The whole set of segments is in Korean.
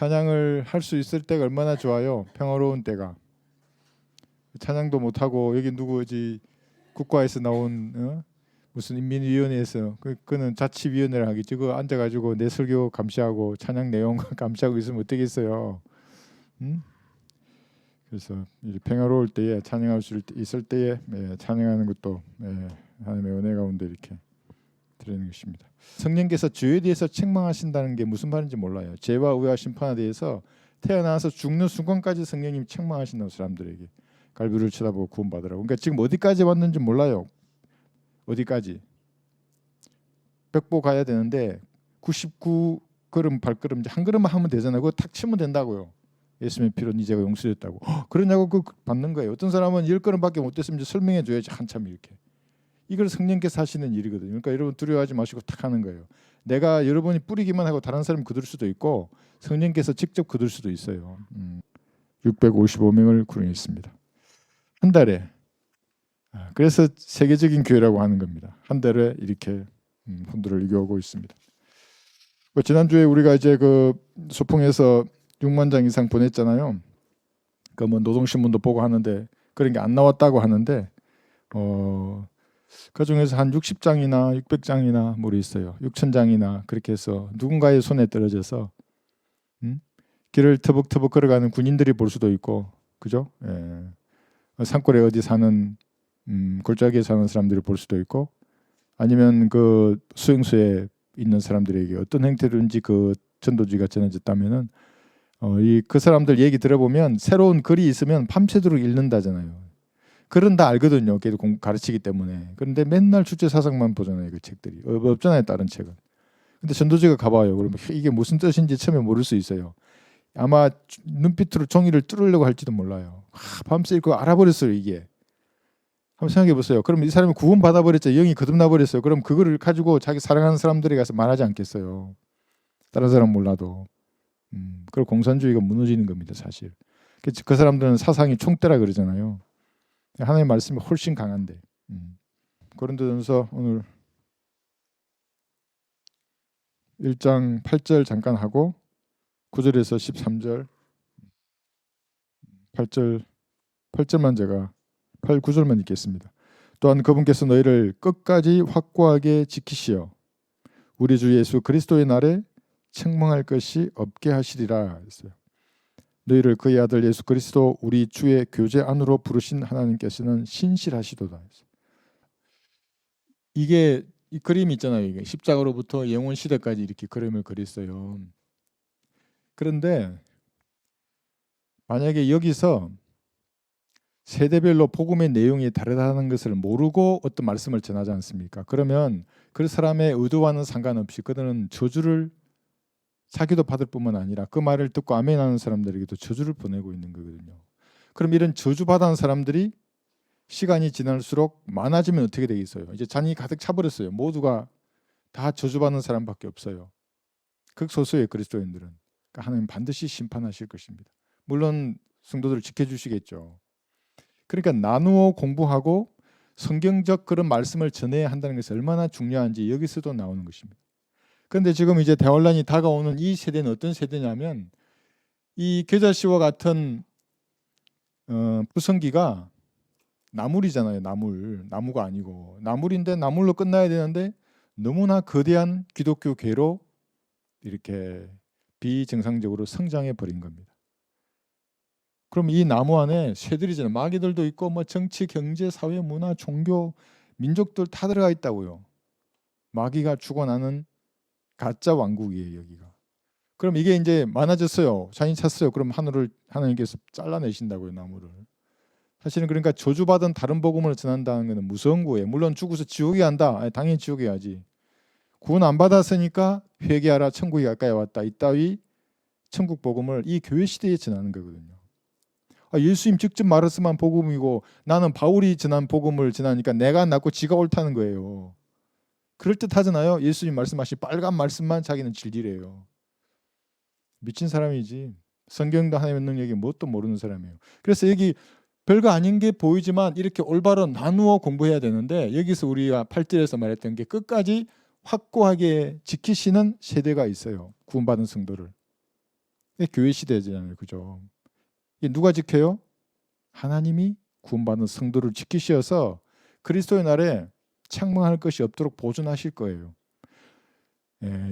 찬양을 할 수 있을 때가 얼마나 좋아요. 평화로운 때가. 찬양도 못하고 여기 누구지 국가에서 나온 무슨 인민위원회에서 그는 자치위원회를 하겠지. 그거 앉아가지고 내 설교 감시하고 찬양 내용 감시하고 있으면 어떻겠어요. 그래서 평화로울 때에 찬양할 수 있을 때에 찬양하는 것도 하나님의 은혜 가운데 이렇게 드리는 것입니다. 성령께서 죄에 대해서 책망하신다는 게 무슨 말인지 몰라요. 죄와 의와 심판에 대해서 태어나서 죽는 순간까지 성령님이 책망하신다고 사람들에게 갈비를 쳐다보고 구원받으라고. 그러니까 지금 어디까지 왔는지 몰라요. 어디까지? 벽보 가야 되는데 99걸음 발걸음 한 걸음만 하면 되잖아요. 그거 탁 치면 된다고요. 예수님의 피로 네 죄가 용서됐다고. 그러냐고 그 받는 거예요. 어떤 사람은 10걸음밖에 못 됐으면 설명해 줘야지 한참 이렇게. 이걸 성령께서 하시는 일이거든요. 그러니까 여러분 두려워하지 마시고 탁 하는 거예요. 내가 여러분이 뿌리기만 하고 다른 사람이 거둘 수도 있고 성령께서 직접 거둘 수도 있어요. 655명을 구원했습니다. 한 달에. 그래서 세계적인 교회라고 하는 겁니다. 한 달에 이렇게 분들을 이겨오고 있습니다. 지난주에 우리가 이제 그 소풍에서 6만 장 이상 보냈잖아요. 그 뭐 노동신문도 보고 하는데 그런 게 안 나왔다고 하는데 그 중에서 한 60장이나 600장이나 뭐 있어요. 6,000장이나 그렇게 해서 누군가의 손에 떨어져서 길을 터벅터벅 걸어가는 군인들이 볼 수도 있고, 그죠? 산골에 어디 사는 골짜기에 사는 사람들이 볼 수도 있고, 아니면 그 수용소에 있는 사람들에게 어떤 형태로든지 그 전도지가 전해졌다면은 그 사람들 얘기 들어보면 새로운 글이 있으면 밤새도록 읽는다잖아요. 글은 다 알거든요. 걔도 가르치기 때문에. 그런데 맨날 주체 사상만 보잖아요. 그 책들이. 없잖아요. 다른 책은. 근데 전도지가 가봐요. 그러면 이게 무슨 뜻인지 처음에 모를 수 있어요. 아마 눈빛으로 종이를 뚫으려고 할지도 몰라요. 밤새 읽고 알아버렸어요. 이게. 한번 생각해 보세요. 그럼 이 사람이 구원 받아버렸죠. 영이 거듭나 버렸어요. 그럼 그거를 가지고 자기 사랑하는 사람들에 가서 말하지 않겠어요. 다른 사람 몰라도. 그리고 공산주의가 무너지는 겁니다. 사실. 그 사람들은 사상이 총대라 그러잖아요. 하나님의 말씀이 훨씬 강한데. 고린도전서 오늘 1장 8절 잠깐 하고 9절에서 13절 8절만 제가 9절만 읽겠습니다. 또한 그분께서 너희를 끝까지 확고하게 지키시어 우리 주 예수 그리스도의 날에 책망할 것이 없게 하시리라 했어요. 너희를 그의 아들 예수 그리스도 우리 주의 교제 안으로 부르신 하나님께서는 신실하시도다. 이게 이 그림이 있잖아요. 이게 십자가로부터 영원 시대까지 이렇게 그림을 그렸어요. 그런데 만약에 여기서 세대별로 복음의 내용이 다르다는 것을 모르고 어떤 말씀을 전하지 않습니까? 그러면 그 사람의 의도와는 상관없이 그들은 저주를 자기도 받을 뿐만 아니라 그 말을 듣고 아멘하는 사람들에게도 저주를 보내고 있는 거거든요. 그럼 이런 저주받은 사람들이 시간이 지날수록 많아지면 어떻게 되겠어요? 이제 잔이 가득 차버렸어요. 모두가 다 저주받는 사람밖에 없어요. 극소수의 그리스도인들은. 그러니까 하나님 반드시 심판하실 것입니다. 물론 성도들을 지켜주시겠죠. 그러니까 나누어 공부하고 성경적 그런 말씀을 전해야 한다는 것이 얼마나 중요한지 여기서도 나오는 것입니다. 그런데 지금 이제 대환란이 다가오는 이 세대는 어떤 세대냐면 이 겨자씨와 같은 부성기가 나물이잖아요. 나무가 아니고 나물인데 나물로 끝나야 되는데 너무나 거대한 기독교계로 이렇게 비정상적으로 성장해 버린 겁니다. 그럼 이 나무 안에 새들이잖아요. 마귀들도 있고 뭐 정치, 경제, 사회, 문화, 종교, 민족들 다 들어가 있다고요. 마귀가 죽어나는 가짜 왕국이에요, 여기가. 그럼 이게 이제 많아졌어요. 잔이 찼어요. 그럼 하나님께서 잘라내신다고요, 나무를. 사실은 그러니까 저주받은 다른 복음을 전한다는 것은 무서운 거예요. 물론 죽어서 지옥에 간다. 당연히 지옥에 가지. 구원 안 받았으니까 회개하라, 천국이 가까이 왔다. 이따위 천국 복음을 이 교회 시대에 전하는 거거든요. 예수님 직접 말했으면 복음이고 나는 바울이 전한 복음을 전하니까 내가 낫고 지가 옳다는 거예요. 그럴듯하잖아요. 예수님 말씀하신 빨간 말씀만 자기는 진리래요. 미친 사람이지. 성경도 하나님의 능력이 뭣도 모르는 사람이에요. 그래서 여기 별거 아닌 게 보이지만 이렇게 올바로 나누어 공부해야 되는데 여기서 우리가 8절에서 말했던 게 끝까지 확고하게 지키시는 세대가 있어요. 구원받은 성도를. 교회 시대잖아요. 그죠? 이게 누가 지켜요? 하나님이 구원받은 성도를 지키셔서 그리스도의 날에 책망할 것이 없도록 보존하실 거예요.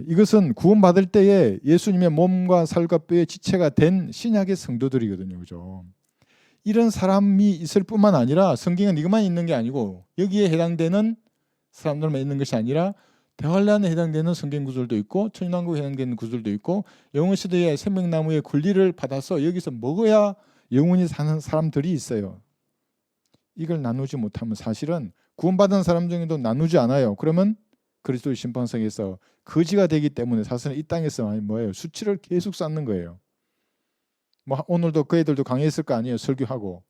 이것은 구원받을 때에 예수님의 몸과 살과 뼈의 지체가 된 신약의 성도들이거든요. 그죠? 이런 사람이 있을 뿐만 아니라 성경은 이것만 있는 게 아니고 여기에 해당되는 사람들만 있는 것이 아니라 대환란에 해당되는 성경 구절도 있고 천연왕국에 해당되는 구절도 있고 영원 시대의 생명나무의 권리를 받아서 여기서 먹어야 영원히 사는 사람들이 있어요. 이걸 나누지 못하면 사실은 구원받은 사람 중에도 나누지 않아요. 그러면 그리스도의 심판석에서 거지가 되기 때문에 사실은 이 땅에서 뭐예요? 수치를 계속 쌓는 거예요. 뭐 오늘도 그 애들도 강의했을 거 아니에요. 설교하고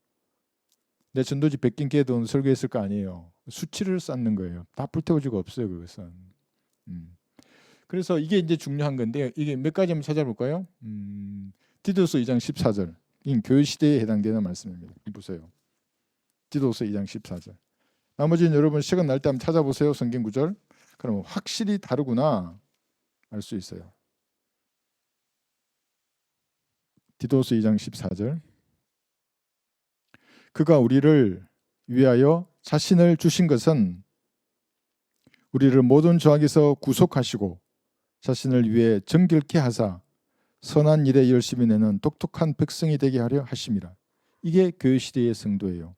내 전도지 베낀 교회도 설교했을 거 아니에요. 수치를 쌓는 거예요. 다 불태워지고 없어요. 그것은. 그래서 이게 이제 중요한 건데 이게 몇 가지 한번 찾아볼까요? 디도서 2장 14절. 이 교회 시대에 해당되는 말씀입니다. 보세요. 디도서 2장 14절. 나머지는 여러분 시간 날 때 한번 찾아보세요. 성경 구절. 그러면 확실히 다르구나 알 수 있어요. 디도서 2장 14절. 그가 우리를 위하여 자신을 주신 것은 우리를 모든 죄악에서 구속하시고 자신을 위해 정결케 하사 선한 일에 열심히 내는 똑똑한 백성이 되게 하려 하심이라. 이게 교회 시대의 성도예요.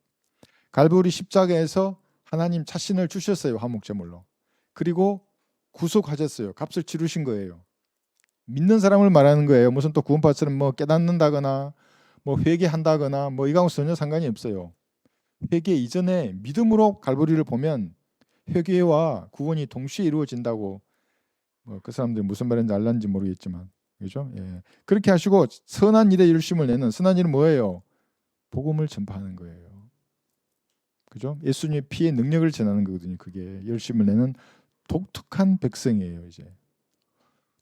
갈보리 십자가에서 하나님 자신을 주셨어요. 화목제물로. 그리고 구속하셨어요. 값을 치르신 거예요. 믿는 사람을 말하는 거예요. 무슨 또 구원받처럼 뭐 깨닫는다거나 뭐 회개한다거나 뭐 이거하고 전혀 상관이 없어요. 회개 이전에 믿음으로 갈보리를 보면 회개와 구원이 동시에 이루어진다고 뭐 그 사람들이 무슨 말인지 알란지 모르겠지만 그죠? 예. 그렇게 하시고 선한 일에 열심을 내는 선한 일은 뭐예요? 복음을 전파하는 거예요. 그죠? 예수님의 피의 능력을 전하는 거거든요. 그게 열심을 내는 독특한 백성이에요. 이제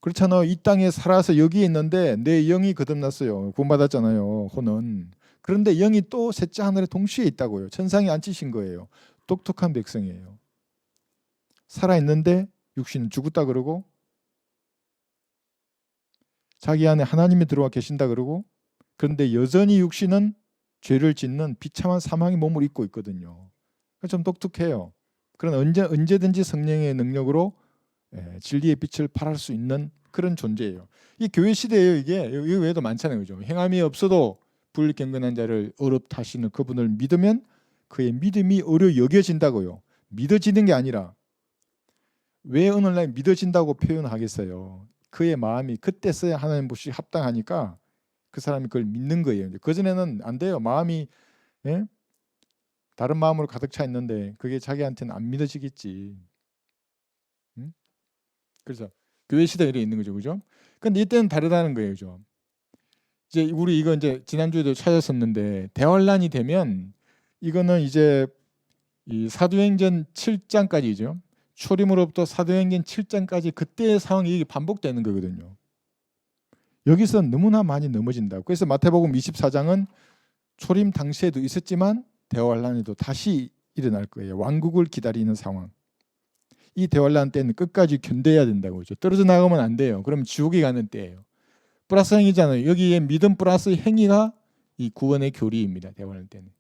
그렇잖아요. 이 땅에 살아서 여기에 있는데 내 영이 거듭났어요. 구원받았잖아요. 혼은. 그런데 영이 또 셋째 하늘에 동시에 있다고요. 천상에 앉히신 거예요. 똑똑한 백성이에요. 살아있는데 육신은 죽었다 그러고 자기 안에 하나님이 들어와 계신다 그러고 그런데 여전히 육신은 죄를 짓는 비참한 사망의 몸을 입고 있거든요. 좀 독특해요. 그런 언제든지 성령의 능력으로 진리의 빛을 발할 수 있는 그런 존재예요. 이 교회 시대예요. 이게 이 외에도 많잖아요. 그죠? 행함이 없어도 불경건한 자를 어렵다시는 그분을 믿으면 그의 믿음이 어려 여겨진다고요. 믿어지는 게 아니라 왜 오늘날 믿어진다고 표현하겠어요? 그의 마음이 그때서야 하나님 보시 합당하니까 그 사람이 그걸 믿는 거예요. 그전에는 안 돼요. 마음이 다른 마음으로 가득 차 있는데 그게 자기한테는 안 믿어지겠지. 그래서 교회 시대가 이렇게 있는 거죠, 그죠? 근데 이때는 다르다는 거예요, 그죠? 이제 우리 이거 이제 지난주에도 찾았었는데 대환란이 되면 이거는 이제 이 사도행전 7장까지죠. 초림으로부터 사도행전 7장까지 그때의 상황이 반복되는 거거든요. 여기서 너무나 많이 넘어진다고. 그래서 마태복음 24장은 초림 당시에도 있었지만 대환란에도 다시 일어날 거예요. 왕국을 기다리는 상황. 이 대환란 때는 끝까지 견뎌야 된다고 그러죠. 떨어져 나가면 안 돼요. 그럼 지옥에 가는 때예요. 플러스 행위잖아요. 여기에 믿음 플러스 행위가 이 구원의 교리입니다. 대환란 때는.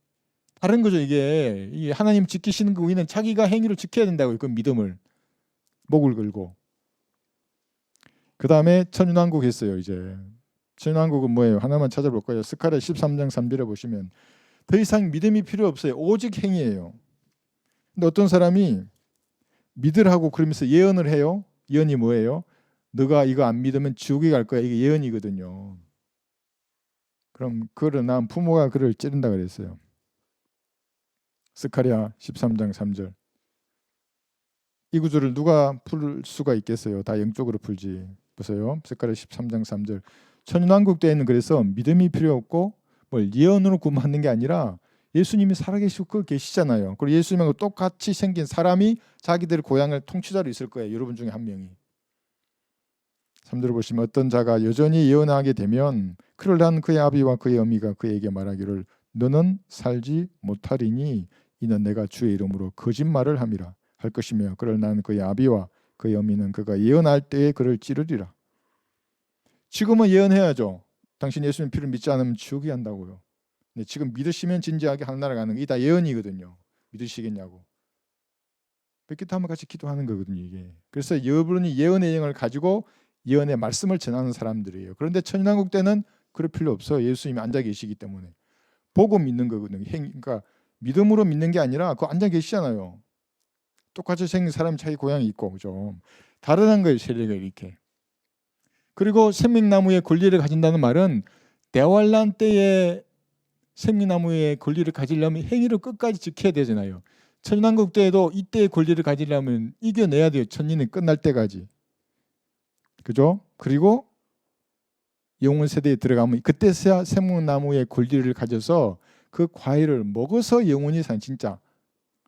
다른 거죠. 이게 하나님 지키시는 거 우리는 자기가 행위를 지켜야 된다고요. 그 믿음을 목을 걸고. 그 다음에 천연왕국 했어요. 이제 천연왕국은 뭐예요? 하나만 찾아볼 거예요. 스가랴 13장 3절에 보시면 더 이상 믿음이 필요 없어요. 오직 행위예요. 근데 어떤 사람이 믿으라고 그러면서 예언을 해요. 예언이 뭐예요? 너가 이거 안 믿으면 지옥에 갈 거야. 이게 예언이거든요. 그럼 그를 낳은 부모가 그를 찌른다 그랬어요. 스가랴 13장 3절. 이 구절을 누가 풀 수가 있겠어요? 다 영적으로 풀지. 보세요. 스가랴 13장 3절. 천연왕국 때에는 그래서 믿음이 필요 없고 뭘 예언으로 구원받는 게 아니라 예수님이 살아계시고 계시잖아요. 그리고 예수님하고 똑같이 생긴 사람이 자기들 고향을 통치자로 있을 거예요. 여러분 중에 한 명이. 3절을 보시면 어떤 자가 여전히 예언하게 되면 그를 낳은 그의 아비와 그의 어미가 그에게 말하기를 너는 살지 못하리니 이는 내가 주의 이름으로 거짓말을 함이라 할 것이며 그를 낳은 그의 아비와 그의 어미는 그가 예언할 때에 그를 찌르리라. 지금은 예언해야죠. 당신 예수님 피를 믿지 않으면 지옥이 한다고요. 근데 지금 믿으시면 진지하게 하늘나라 가는 게 다 예언이거든요. 믿으시겠냐고. 그렇게 하면 같이 기도하는 거거든요, 이게. 그래서 여러분이 예언의 영을 가지고 예언의 말씀을 전하는 사람들이에요. 그런데 천연왕국 때는 그럴 필요 없어요. 예수님이 앉아 계시기 때문에. 보고 믿는 거거든요. 그러니까 믿음으로 믿는 게 아니라 그 앉아 계시잖아요. 똑같이 생긴 사람 자기 고향이 있고, 그죠? 다르다는 거예요, 세례가 이렇게. 그리고 생명나무의 권리를 가진다는 말은 대환란 때에 생명나무의 권리를 가지려면 행위를 끝까지 지켜야 되잖아요. 천년왕국 때에도 이때의 권리를 가지려면 이겨내야 돼요. 천년이 끝날 때까지. 그죠? 그리고 영혼 세대에 들어가면 그때서야 생명나무의 권리를 가져서 그 과일을 먹어서 영혼이 산 진짜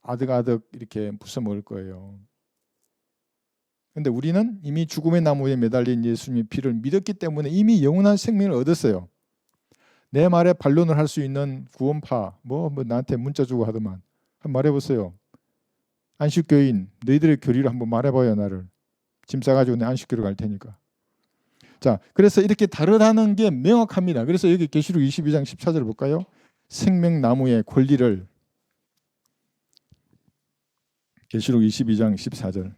아득아득 이렇게 부숴 먹을 거예요. 근데 우리는 이미 죽음의 나무에 매달린 예수님의 피를 믿었기 때문에 이미 영원한 생명을 얻었어요. 내 말에 반론을 할 수 있는 구원파 뭐 나한테 문자 주고 하더만 한번 말해보세요. 안식교인 너희들의 교리를 한번 말해봐요. 나를 짐 싸가지고 내 안식교로 갈 테니까. 자, 그래서 이렇게 다르다는 게 명확합니다. 그래서 여기 계시록 22장 14절 볼까요? 생명나무의 권리를 계시록 22장 14절.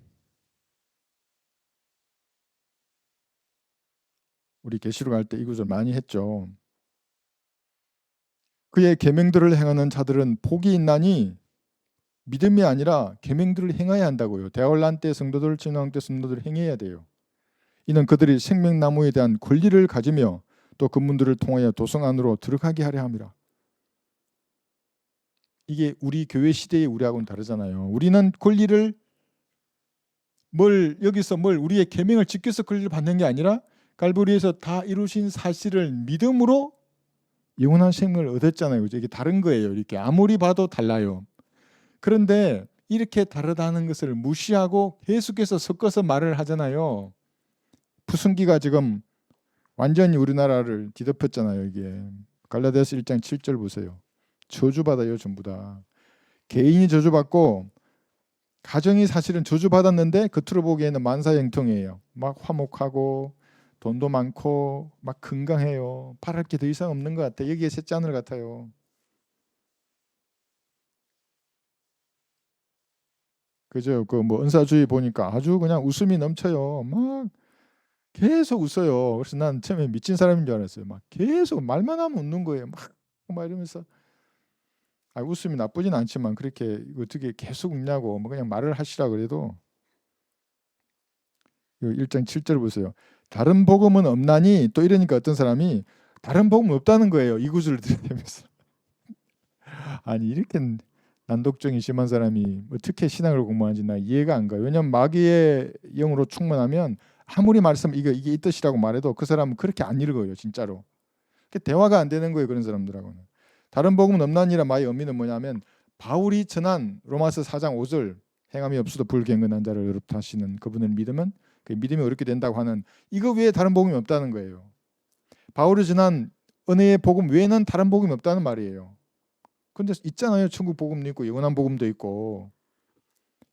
우리 계시록 할 때 이 구절 많이 했죠. 그의 계명들을 행하는 자들은 복이 있나니 믿음이 아니라 계명들을 행해야 한다고요. 대환란 때 성도들, 진왕 때 성도들 행해야 돼요. 이는 그들이 생명나무에 대한 권리를 가지며 또 그분들을 통하여 도성 안으로 들어가게 하려 함이라. 이게 우리 교회 시대의 우리하고는 다르잖아요. 우리는 권리를 여기서 우리의 계명을 지켜서 권리를 받는 게 아니라 갈보리에서 다 이루신 사실을 믿음으로 영원한 생명을 얻었잖아요. 이게 다른 거예요. 이렇게 아무리 봐도 달라요. 그런데 이렇게 다르다는 것을 무시하고 계속해서 섞어서 말을 하잖아요. 푸승기가 지금 완전히 우리나라를 뒤덮였잖아요. 이게 갈라디아서 1장 7절 보세요. 저주받아요. 전부 다. 개인이 저주받고 가정이 사실은 저주받았는데 겉으로 보기에는 만사형통이에요. 막 화목하고 돈도 많고 막 건강해요. 바랄 게 더 이상 없는 것 같아요. 여기에 셋째 하늘 같아요. 그죠? 그 은사주의 보니까 아주 그냥 웃음이 넘쳐요. 막 계속 웃어요. 그래서 난 처음에 미친 사람인 줄 알았어요. 막 계속 말만 하면 웃는 거예요. 막 이러면서 웃음이 나쁘진 않지만 그렇게 어떻게 계속 웃냐고 그냥 말을 하시라 그래도 1장 7절 보세요. 다른 복음은 없나니 또 이러니까 어떤 사람이 다른 복음 없다는 거예요. 이 구절을 들으면서 아니 이렇게 난독증이 심한 사람이 어떻게 신앙을 공부하는지 나 이해가 안 가요. 왜냐하면 마귀의 영으로 충만하면 아무리 말씀 이게 이 뜻이라고 말해도 그 사람은 그렇게 안 읽어요. 진짜로. 대화가 안 되는 거예요. 그런 사람들하고는. 다른 복음은 없나니라 마의 의미는 뭐냐면 바울이 전한 로마서 4장 5절 행함이 없어도 불경건한 자를 어렵다 하시는 그분을 믿으면 그 믿음이 어렵게 된다고 하는 이거 외에 다른 복음이 없다는 거예요. 바울이 전한 은혜의 복음 외에는 다른 복음이 없다는 말이에요. 근데 있잖아요. 천국 복음도 있고 영원한 복음도 있고.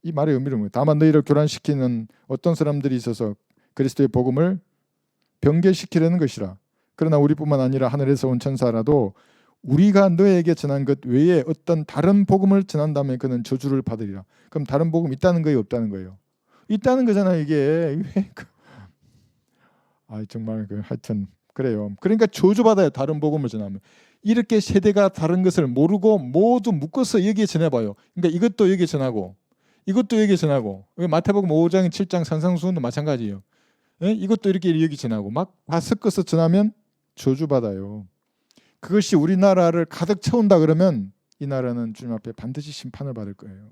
이 말의 의미는 뭐예요? 다만 너희를 교란시키는 어떤 사람들이 있어서 그리스도의 복음을 변개시키려는 것이라. 그러나 우리뿐만 아니라 하늘에서 온 천사라도 우리가 너에게 전한 것 외에 어떤 다른 복음을 전한다면 그는 저주를 받으리라. 그럼 다른 복음 있다는 거예요? 없다는 거예요? 있다는 거잖아요. 이게. 정말 하여튼 그래요. 그러니까 저주받아요. 다른 복음을 전하면. 이렇게 세대가 다른 것을 모르고 모두 묶어서 여기에 전해봐요. 그러니까 이것도 여기에 전하고 이것도 여기에 전하고 마태복음 5장 7장 산상수훈도 마찬가지예요. 예? 이것도 이렇게 여기 전하고 막 다 섞어서 전하면 저주받아요. 그것이 우리나라를 가득 채운다 그러면 이 나라는 주님 앞에 반드시 심판을 받을 거예요.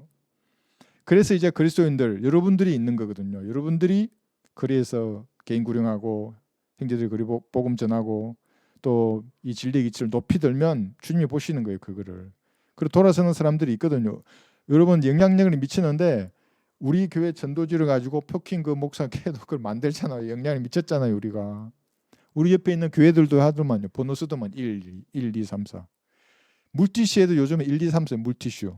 그래서 이제 그리스도인들 여러분들이 있는 거거든요. 여러분들이 거리에서 개인 구령하고 형제들 거리 복음 전하고 또 이 진리의 기치를 높이 들면 주님이 보시는 거예요. 그거를. 그리고 돌아서는 사람들이 있거든요. 여러분 영향력을 미치는데 우리 교회 전도지를 가지고 표킨 그 목사 걔도 그걸 만들잖아요. 영향을 미쳤잖아요. 우리가. 우리 옆에 있는 교회들도 하더만요. 번호 쓰더만 1, 2, 3, 4. 물티슈에도 요즘에 1, 2, 3, 4 물티슈.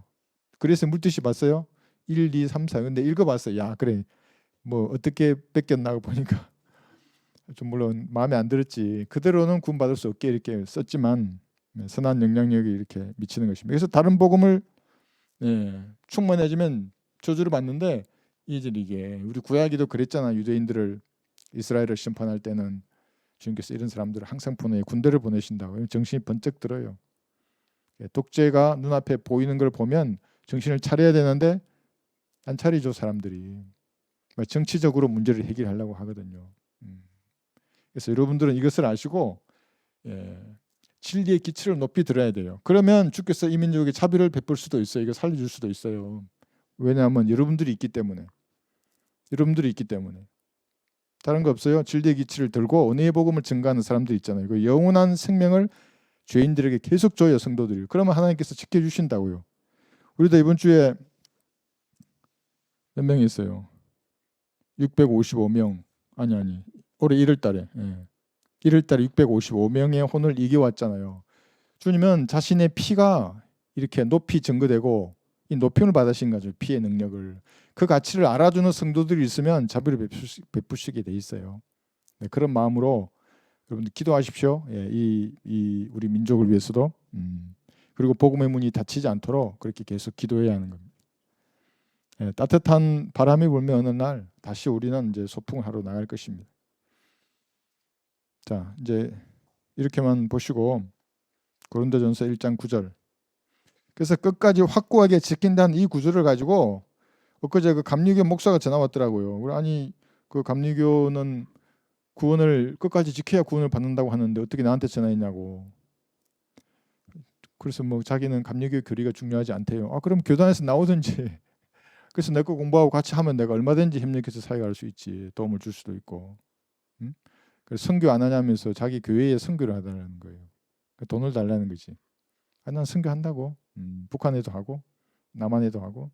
그래서 물티슈 봤어요? 1, 2, 3, 4. 근데 읽어봤어요. 야 그래 뭐 어떻게 뺏겼나 보니까 좀 물론 마음에 안 들었지. 그대로는 구원받을 수 없게 이렇게 썼지만 선한 영향력이 이렇게 미치는 것입니다. 그래서 다른 복음을 충만해지면 저주를 받는데 이게 우리 구약에도 그랬잖아. 유대인들을 이스라엘을 심판할 때는 주님께서 이런 사람들을 항상 보내 군대를 보내신다고. 정신이 번쩍 들어요. 독재가 눈앞에 보이는 걸 보면 정신을 차려야 되는데 안 차리죠 사람들이. 정치적으로 문제를 해결하려고 하거든요. 그래서 여러분들은 이것을 아시고 진리의 기초를 높이 들어야 돼요. 그러면 주께서 이 민족에게 자비를 베풀 수도 있어요. 이거 살려줄 수도 있어요. 왜냐하면 여러분들이 있기 때문에. 다른 거 없어요. 진리의 기초를 들고 은혜의 복음을 증거하는 사람들 있잖아요. 그 영원한 생명을 죄인들에게 계속 줘요. 성도들이. 그러면 하나님께서 지켜주신다고요. 우리도 이번 주에 몇 명이 있어요? 655명. 아니. 올해 1월 달에. 1월 달에 655명의 혼을 이겨왔잖아요. 주님은 자신의 피가 이렇게 높이 증거되고 이 높임을 받으신 거죠. 피의 능력을. 그 가치를 알아주는 성도들이 있으면 자비를 베푸시게 돼 있어요. 그런 마음으로 여러분들 기도하십시오. 이 우리 민족을 위해서도. 그리고 복음의 문이 닫히지 않도록 그렇게 계속 기도해야 하는 겁니다. 따뜻한 바람이 불면 어느 날 다시 우리는 이제 소풍을 하러 나갈 것입니다. 자, 이제 이렇게만 보시고 고린도전서 1장 9절. 그래서 끝까지 확고하게 지킨다는 이 구절을 가지고 엊그제 그 감리교 목사가 전화 왔더라고요. 아니 그 감리교는 구원을 끝까지 지켜야 구원을 받는다고 하는데 어떻게 나한테 전화했냐고. 그래서 뭐 자기는 감리교 교리가 중요하지 않대요. 그럼 교단에서 나오든지. 그래서 내 거 공부하고 같이 하면 내가 얼마든지 협력해서 사회할 수 있지. 도움을 줄 수도 있고. 그래서 선교 안 하냐면서 자기 교회에 선교를 하달라는 거예요. 돈을 달라는 거지. 난 선교한다고. 북한에도 하고 남한에도 하고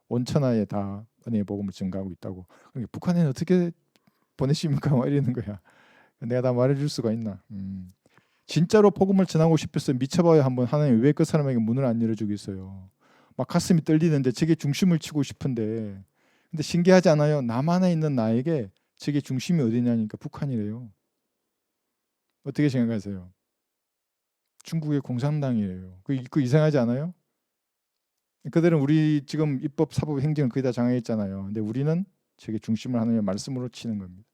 온천하에 다 은혜의 복음을 증가하고 있다고. 그러니까 북한에는 어떻게 보내십니까? 막 이러는 거야. 내가 다 말해줄 수가 있나? 진짜로 복음을 전하고 싶어서 미쳐봐야 한번 하나님 왜 그 사람에게 문을 안 열어주겠어요? 막 가슴이 떨리는데 저게 중심을 치고 싶은데 근데 신기하지 않아요? 남 안에 있는 나에게 저게 중심이 어디냐니까 북한이래요. 어떻게 생각하세요? 중국의 공산당이에요. 그 이상하지 않아요? 그들은 우리 지금 입법, 사법, 행정을 거의 다 장악했잖아요. 근데 우리는 저게 중심을 하나님의 말씀으로 치는 겁니다.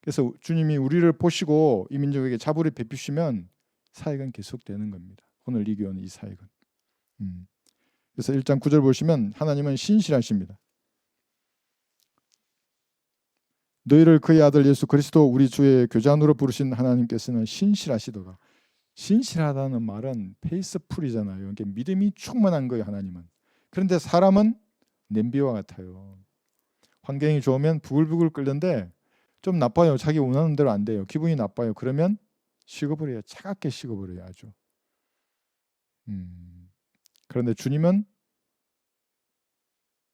그래서 주님이 우리를 보시고 이 민족에게 자비를 베푸시면 사역은 계속되는 겁니다. 오늘 이교는 이 사역은. 그래서 1장 9절 보시면 하나님은 신실하십니다. 너희를 그의 아들 예수 그리스도 우리 주의 교장으로 부르신 하나님께서는 신실하시도다. 신실하다는 말은 페이스풀이잖아요. 그러니까 믿음이 충만한 거예요. 하나님은. 그런데 사람은 냄비와 같아요. 환경이 좋으면 부글부글 끓는데 좀 나빠요. 자기 원하는 대로 안 돼요. 기분이 나빠요. 그러면 식어버려요. 차갑게 식어버려요. 아주. 그런데 주님은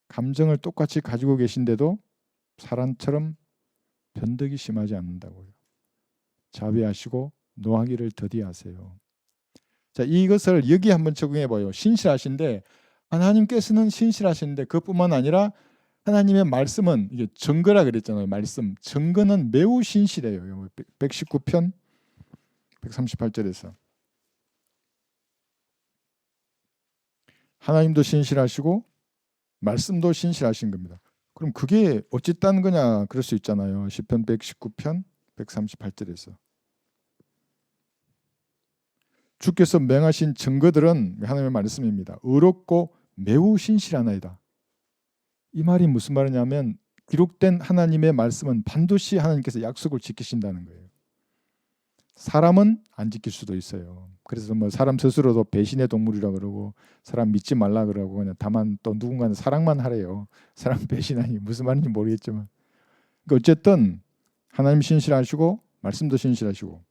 감정을 똑같이 가지고 계신데도 사람처럼 변덕이 심하지 않는다고요. 자비하시고 노하기를 더디하세요. 자, 이것을 여기 한번 적용해 봐요. 신실하신데 하나님께서는 신실하신데 그뿐만 아니라 하나님의 말씀은 이게 증거라 그랬잖아요. 말씀. 증거는 매우 신실해요. 119편 138절에서 하나님도 신실하시고 말씀도 신실하신 겁니다. 그럼 그게 어찌딴 거냐 그럴 수 있잖아요. 시편 119편 138절에서 주께서 맹하신 증거들은 하나님의 말씀입니다. 의롭고 매우 신실하나이다. 이 말이 무슨 말이냐면 기록된 하나님의 말씀은 반드시 하나님께서 약속을 지키신다는 거예요. 사람은 안 지킬 수도 있어요. 그래서 뭐 사람 스스로도 배신의 동물이라 그러고 사람 믿지 말라 그러고 그냥 다만 또 누군가는 사랑만 하래요. 사랑 배신하니 무슨 말인지 모르겠지만 그러니까 어쨌든 하나님 신실하시고 말씀도 신실하시고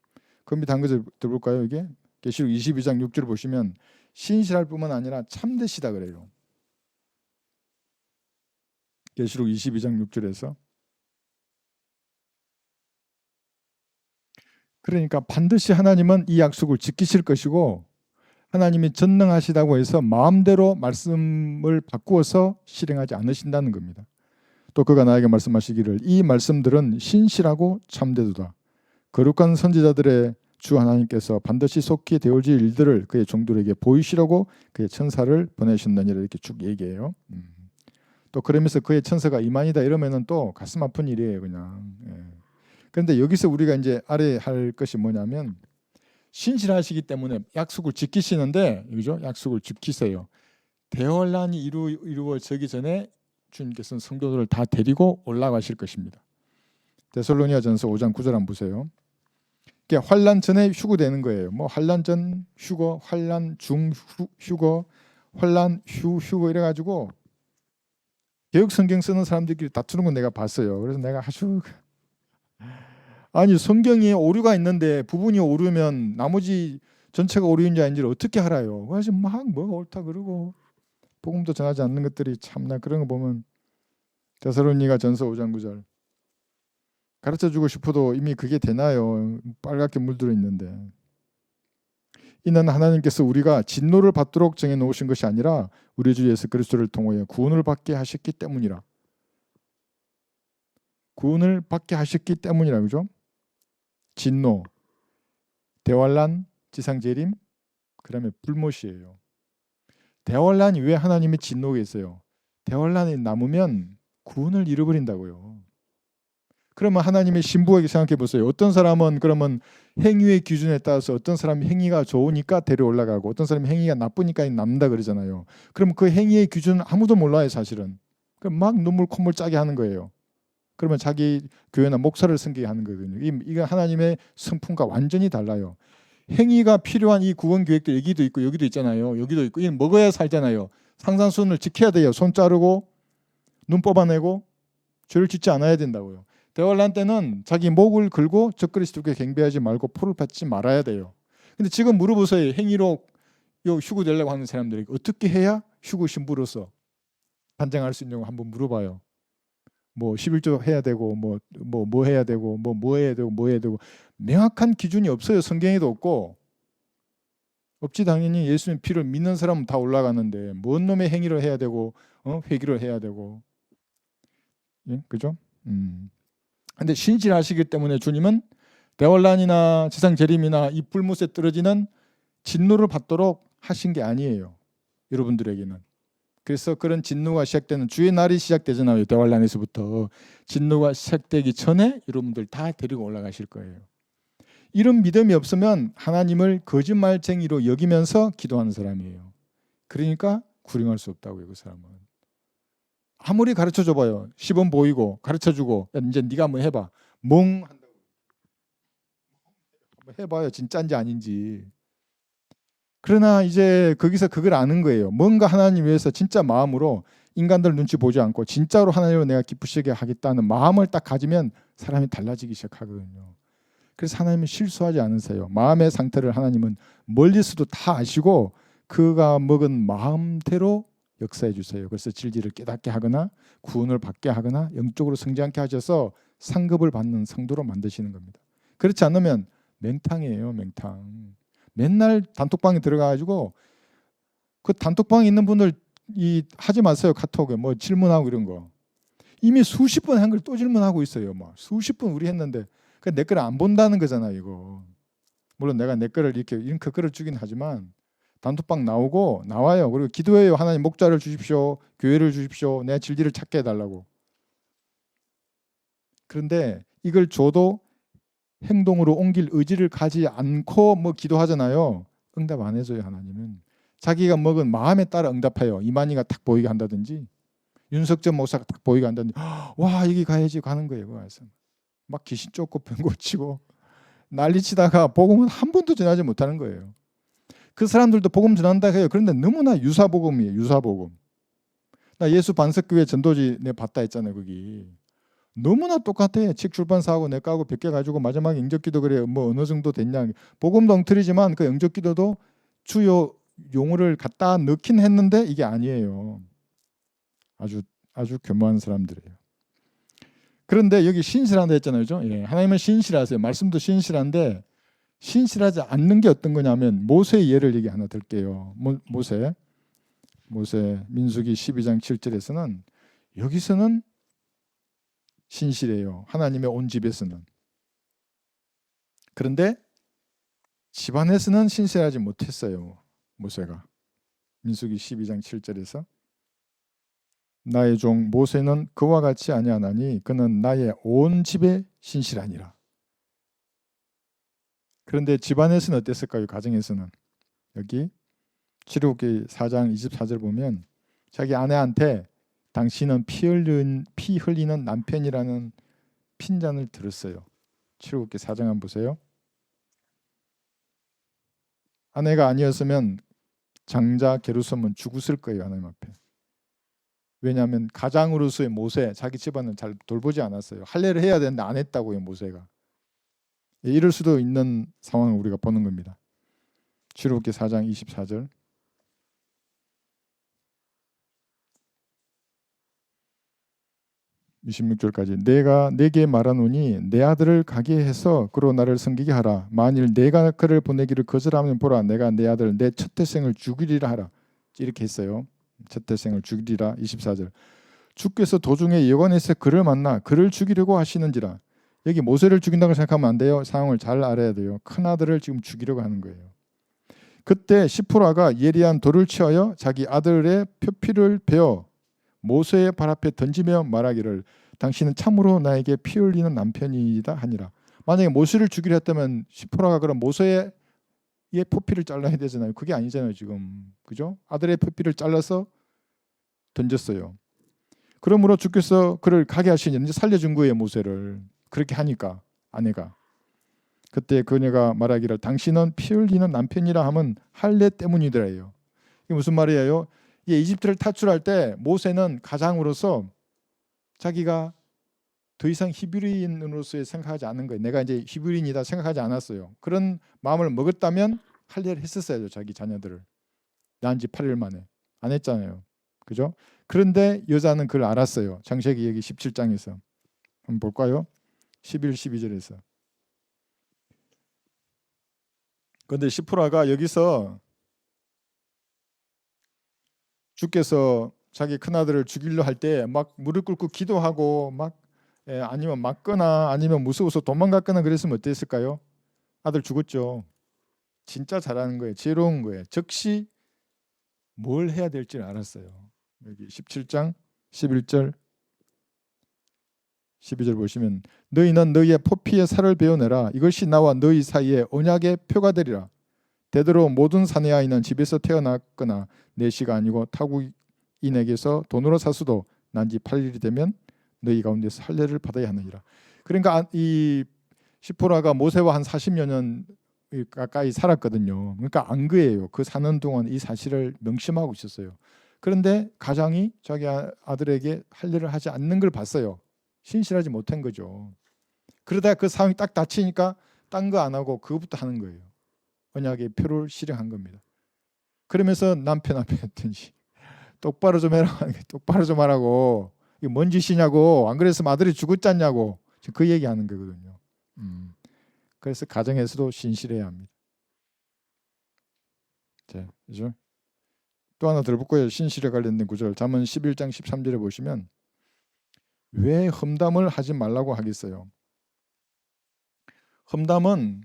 그 밑에 한 거 들어볼까요? 이게 계시록 22장 6절 보시면 신실할 뿐만 아니라 참되시다 그래요. 계시록 22장 6절에서 그러니까 반드시 하나님은 이 약속을 지키실 것이고 하나님이 전능하시다고 해서 마음대로 말씀을 바꾸어서 실행하지 않으신다는 겁니다. 또 그가 나에게 말씀하시기를 이 말씀들은 신실하고 참되도다. 거룩한 선지자들의 주 하나님께서 반드시 속히 되어질 일들을 그의 종들에게 보이시려고 그의 천사를 보내셨느니라 이렇게 쭉 얘기해요. 또 그러면서 그의 천사가 이만이다 이러면은 또 가슴 아픈 일이에요 그냥. 그런데 여기서 우리가 이제 알아야 할 것이 뭐냐면 신실하시기 때문에 약속을 지키시는데 그죠? 약속을 지키세요. 대환란이 이루어지기 전에 주님께서는 성도들을 다 데리고 올라가실 것입니다. 데살로니가전서 5장 9절 한번 보세요. 환란 전에 휴거되는 거예요. 뭐 환란 전 휴거, 환란 중 휴거, 환란 후 휴거 이래가지고 개혁 성경 쓰는 사람들끼리 다투는 건 내가 봤어요. 그래서 내가 아주 아니 성경에 오류가 있는데 부분이 오르면 나머지 전체가 오류인지 아닌지를 어떻게 알아요? 그래서 막 뭐가 옳다 그러고 복음도 전하지 않는 것들이 참나 그런 거 보면 데살로니가전서 5장 9절 가르쳐주고 싶어도 이미 그게 되나요? 빨갛게 물들어 있는데 이는 하나님께서 우리가 진노를 받도록 정해놓으신 것이 아니라 우리 주 예수 그리스도를 통하여 구원을 받게 하셨기 때문이라. 구원을 받게 하셨기 때문이라 그죠? 진노, 대환란, 지상재림, 그다음에 불못이에요. 대환란이 왜 하나님의 진노가 있어요? 대환란이 남으면 구원을 잃어버린다고요. 그러면 하나님의 신부에게 생각해 보세요. 어떤 사람은 그러면 행위의 기준에 따라서 어떤 사람이 행위가 좋으니까 데려 올라가고 어떤 사람이 행위가 나쁘니까 남는다 그러잖아요. 그럼 그 행위의 기준은 아무도 몰라요 사실은. 그럼 막 눈물 콧물 짜게 하는 거예요. 그러면 자기 교회나 목사를 섬기게 하는 거거든요. 이건 하나님의 성품과 완전히 달라요. 행위가 필요한 이 구원 계획도 여기도 있고 여기도 있잖아요. 여기도 있고 이건 먹어야 살잖아요. 상산순을 지켜야 돼요. 손 자르고 눈 뽑아내고 죄를 짓지 않아야 된다고요. 대환란 때는 자기 목을 걸고 적그리스도께 경배하지 말고 포를 받지 말아야 돼요. 근데 지금 물어보세요. 행위로 휴거 되려고 하는 사람들에게 어떻게 해야 휴거 신부로서 단장할 수 있냐고 한번 물어봐요. 뭐 11조 해야 되고 뭐 해야 되고 뭐 해야 되고 뭐 해야 되고 명확한 기준이 없어요. 성경에도 없고 없지. 당연히 예수님 피를 믿는 사람은 다 올라가는데 뭔 놈의 행위를 해야 되고 회개를 해야 되고 예? 그죠? 근데 신실하시기 때문에 주님은 대환란이나 지상 재림이나 이 불못에 떨어지는 진노를 받도록 하신 게 아니에요. 여러분들에게는. 그래서 그런 진노가 시작되는 주의 날이 시작되잖아요. 대환란에서부터 진노가 시작되기 전에 여러분들 다 데리고 올라가실 거예요. 이런 믿음이 없으면 하나님을 거짓말쟁이로 여기면서 기도하는 사람이에요. 그러니까 구령할 수 없다고요. 그 사람은. 아무리 가르쳐 줘봐요. 시범 보이고 가르쳐 주고 이제 네가 한번 해봐. 멍 한다고. 한번 해봐요. 진짜인지 아닌지. 그러나 이제 거기서 그걸 아는 거예요. 뭔가 하나님 위해서 진짜 마음으로 인간들 눈치 보지 않고 진짜로 하나님을 내가 기쁘시게 하겠다는 마음을 딱 가지면 사람이 달라지기 시작하거든요. 그래서 하나님은 실수하지 않으세요. 마음의 상태를 하나님은 멀리서도 다 아시고 그가 먹은 마음대로 역사해 주세요. 그래서 진리를 깨닫게 하거나 구원을 받게 하거나 영적으로 성장케 하셔서 상급을 받는 성도로 만드시는 겁니다. 그렇지 않으면 맹탕이에요. 맹탕. 맨날 단톡방에 들어가가지고 그 단톡방에 있는 분들 하지 마세요. 카톡에 뭐 질문하고 이런 거. 이미 수십 번 한 걸 또 질문하고 있어요. 막 수십 번 우리 했는데 내 거를 안 본다는 거잖아요. 이거. 물론 내가 내 거를 이렇게 링크 끌어주긴 하지만 단톡방 나와요. 그리고 기도해요. 하나님 목자를 주십시오. 교회를 주십시오. 내 진리를 찾게 해달라고. 그런데 이걸 줘도 행동으로 옮길 의지를 가지 않고 뭐 기도하잖아요. 응답 안 해줘요. 하나님은. 자기가 먹은 마음에 따라 응답해요. 이만희가 딱 보이게 한다든지 윤석전 목사가 딱 보이게 한다든지 와 여기 가야지 가는 거예요. 그래서 막 귀신 쫓고 병 고치고 난리치다가 복음은 한 번도 전하지 못하는 거예요. 그 사람들도 복음 전한다 해요. 그런데 너무나 유사복음이에요. 유사복음. 나 예수 반석교회 전도지 내 봤다 했잖아요. 거기. 너무나 똑같아. 책 출판사하고 내 까고 베껴 가지고 마지막에 영접기도 그래. 뭐 어느 정도 됐냐. 복음도 엉터리지만 그 영접기도도 주요 용어를 갖다 넣긴 했는데 이게 아니에요. 아주 교묘한 사람들이에요. 그런데 여기 신실한다 했잖아요. 그죠? 예, 하나님은 신실하세요. 말씀도 신실한데 신실하지 않는 게 어떤 거냐면 모세의 예를 얘기 하나 들게요. 모세 민수기 12장 7절에서는 여기서는 신실해요. 하나님의 온 집에서는. 그런데 집안에서는 신실하지 못했어요. 모세가. 민수기 12장 7절에서 나의 종 모세는 그와 같이 아니하나니 그는 나의 온 집에 신실하니라. 그런데 집안에서는 어땠을까요? 가정에서는. 여기 출애굽기 4장 24절 보면 자기 아내한테 당신은 피 흘리는 남편이라는 핀잔을 들었어요. 출애굽기 4장 한번 보세요. 아내가 아니었으면 장자 게르솜은 죽었을 거예요. 하나님 앞에. 왜냐하면 가장으로서의 모세, 자기 집안을 잘 돌보지 않았어요. 할례를 해야 되는데 안 했다고요. 모세가. 이럴 수도 있는 상황을 우리가 보는 겁니다. 출애굽기 4장 24절 26절까지 내가 내게 말하노니 내 아들을 가게 해서 그로 나를 섬기게 하라. 만일 내가 그를 보내기를 거절하면 보라 내가 내 아들 내 첫 태생을 죽이리라 하라. 이렇게 했어요. 첫 태생을 죽이리라. 24절 주께서 도중에 여관에서 그를 만나 그를 죽이려고 하시는지라. 여기 모세를 죽인다고 생각하면 안 돼요. 상황을 잘 알아야 돼요. 큰 아들을 지금 죽이려고 하는 거예요. 그때 시프라가 예리한 돌을 취하여 자기 아들의 표피를 베어 모세의 발 앞에 던지며 말하기를 당신은 참으로 나에게 피 흘리는 남편이다 하니라. 만약에 모세를 죽이려 했다면 시프라가 그럼 모세의 표피를 잘라야 되잖아요. 그게 아니잖아요 지금. 그죠? 아들의 표피를 잘라서 던졌어요. 그러므로 주께서 그를 가게 하시니 이제 살려준 거예요. 모세를. 그렇게 하니까 아내가. 그때 그녀가 말하기를 당신은 피 흘리는 남편이라 함은 할례 때문이더래요. 이게 무슨 말이에요? 이집트를 탈출할 때 모세는 가장으로서 자기가 더 이상 히브리인으로서의 생각하지 않는 거예요. 내가 이제 히브리인이다 생각하지 않았어요. 그런 마음을 먹었다면 할례를 했었어야죠. 자기 자녀들을. 난 지 8일 만에. 안 했잖아요. 그죠? 그런데 여자는 그걸 알았어요. 창세기 여기 17장에서. 한번 볼까요? 11, 12절에서. 그런데 시프라가 여기서 주께서 자기 큰아들을 죽이려 할 때 막 무릎 꿇고 기도하고 막 아니면 맞거나 아니면 무서워서 도망갔거나 그랬으면 어땠을까요? 아들 죽었죠. 진짜 잘하는 거예요. 지혜로운 거예요. 즉시 뭘 해야 될지 알았어요. 여기 17장 11절 12절 보시면 너희는 너희의 포피의 살을 베어내라. 이것이 나와 너희 사이에 언약의 표가 되리라. 되도록 모든 사내 아이는 집에서 태어났거나 내시가 아니고 타국인에게서 돈으로 사수도 난지 8일이 되면 너희 가운데서 할례를 받아야 하느니라. 그러니까 이 시포라가 모세와 한 40여 년 가까이 살았거든요. 그러니까 안 거예요. 그 사는 동안 이 사실을 명심하고 있었어요. 그런데 가장이 자기 아들에게 할례를 하지 않는 걸 봤어요. 신실하지 못한 거죠. 그러다 그 상황이 딱 닥치니까 딴 거 안 하고 그것부터 하는 거예요. 언약의 표를 실행한 겁니다. 그러면서 남편 앞에 했든지 똑바로 좀 해라. 똑바로 좀 하라고. 이게 뭔 짓이냐고. 안 그랬으면 아들이 죽었잖냐고. 지금 그 얘기하는 거거든요. 그래서 가정에서도 신실해야 합니다. 자, 그죠? 또 하나 들어볼까요? 신실에 관련된 구절. 잠언 11장 13절에 보시면 왜 험담을 하지 말라고 하겠어요? 험담은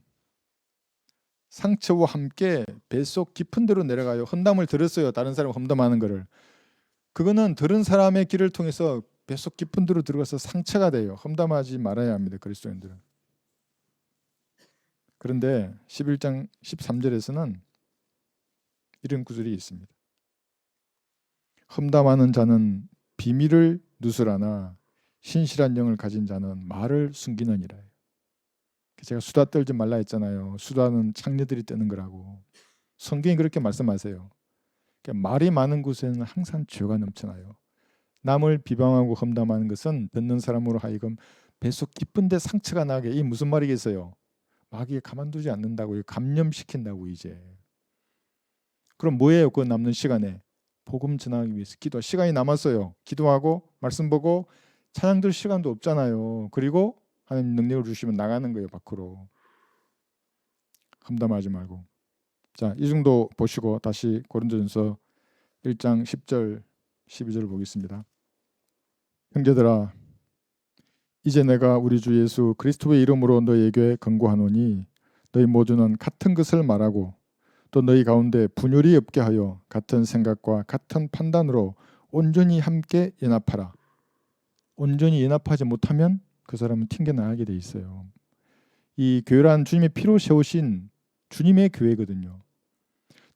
상처와 함께 뱃속 깊은 데로 내려가요. 험담을 들었어요. 다른 사람 험담하는 거를. 그거는 들은 사람의 길을 통해서 뱃속 깊은 데로 들어가서 상처가 돼요. 험담하지 말아야 합니다. 그리스도인들은. 그런데 11장 13절에서는 이런 구절이 있습니다. 험담하는 자는 비밀을 누설하나 신실한 영을 가진 자는 말을 숨기느니라. 제가 수다 떨지 말라 했잖아요. 수다는 창녀들이 뜨는 거라고. 성경이 그렇게 말씀하세요. 그러니까 말이 많은 곳에는 항상 죄가 넘쳐나요. 남을 비방하고 험담하는 것은 듣는 사람으로 하여금 뱃속 깊은 데 상처가 나게. 이 무슨 말이겠어요? 마귀에 가만두지 않는다고, 감염시킨다고 이제. 그럼 뭐예요? 그 남는 시간에 복음 전하기 위해서 기도. 시간이 남았어요. 기도하고 말씀 보고 찬양 들 시간도 없잖아요. 그리고 하나님 능력을 주시면 나가는 거예요. 밖으로. 험담하지 말고. 자, 이 정도 보시고 다시 고린도전서 1장 10절 12절을 보겠습니다. 형제들아 이제 내가 우리 주 예수 그리스도의 이름으로 너희에게 권고하노니 너희 모두는 같은 것을 말하고 또 너희 가운데 분열이 없게 하여 같은 생각과 같은 판단으로 온전히 함께 연합하라. 온전히 연합하지 못하면 그 사람은 튕겨나가게 돼 있어요. 이 교회란 주님의 피로 세우신 주님의 교회거든요.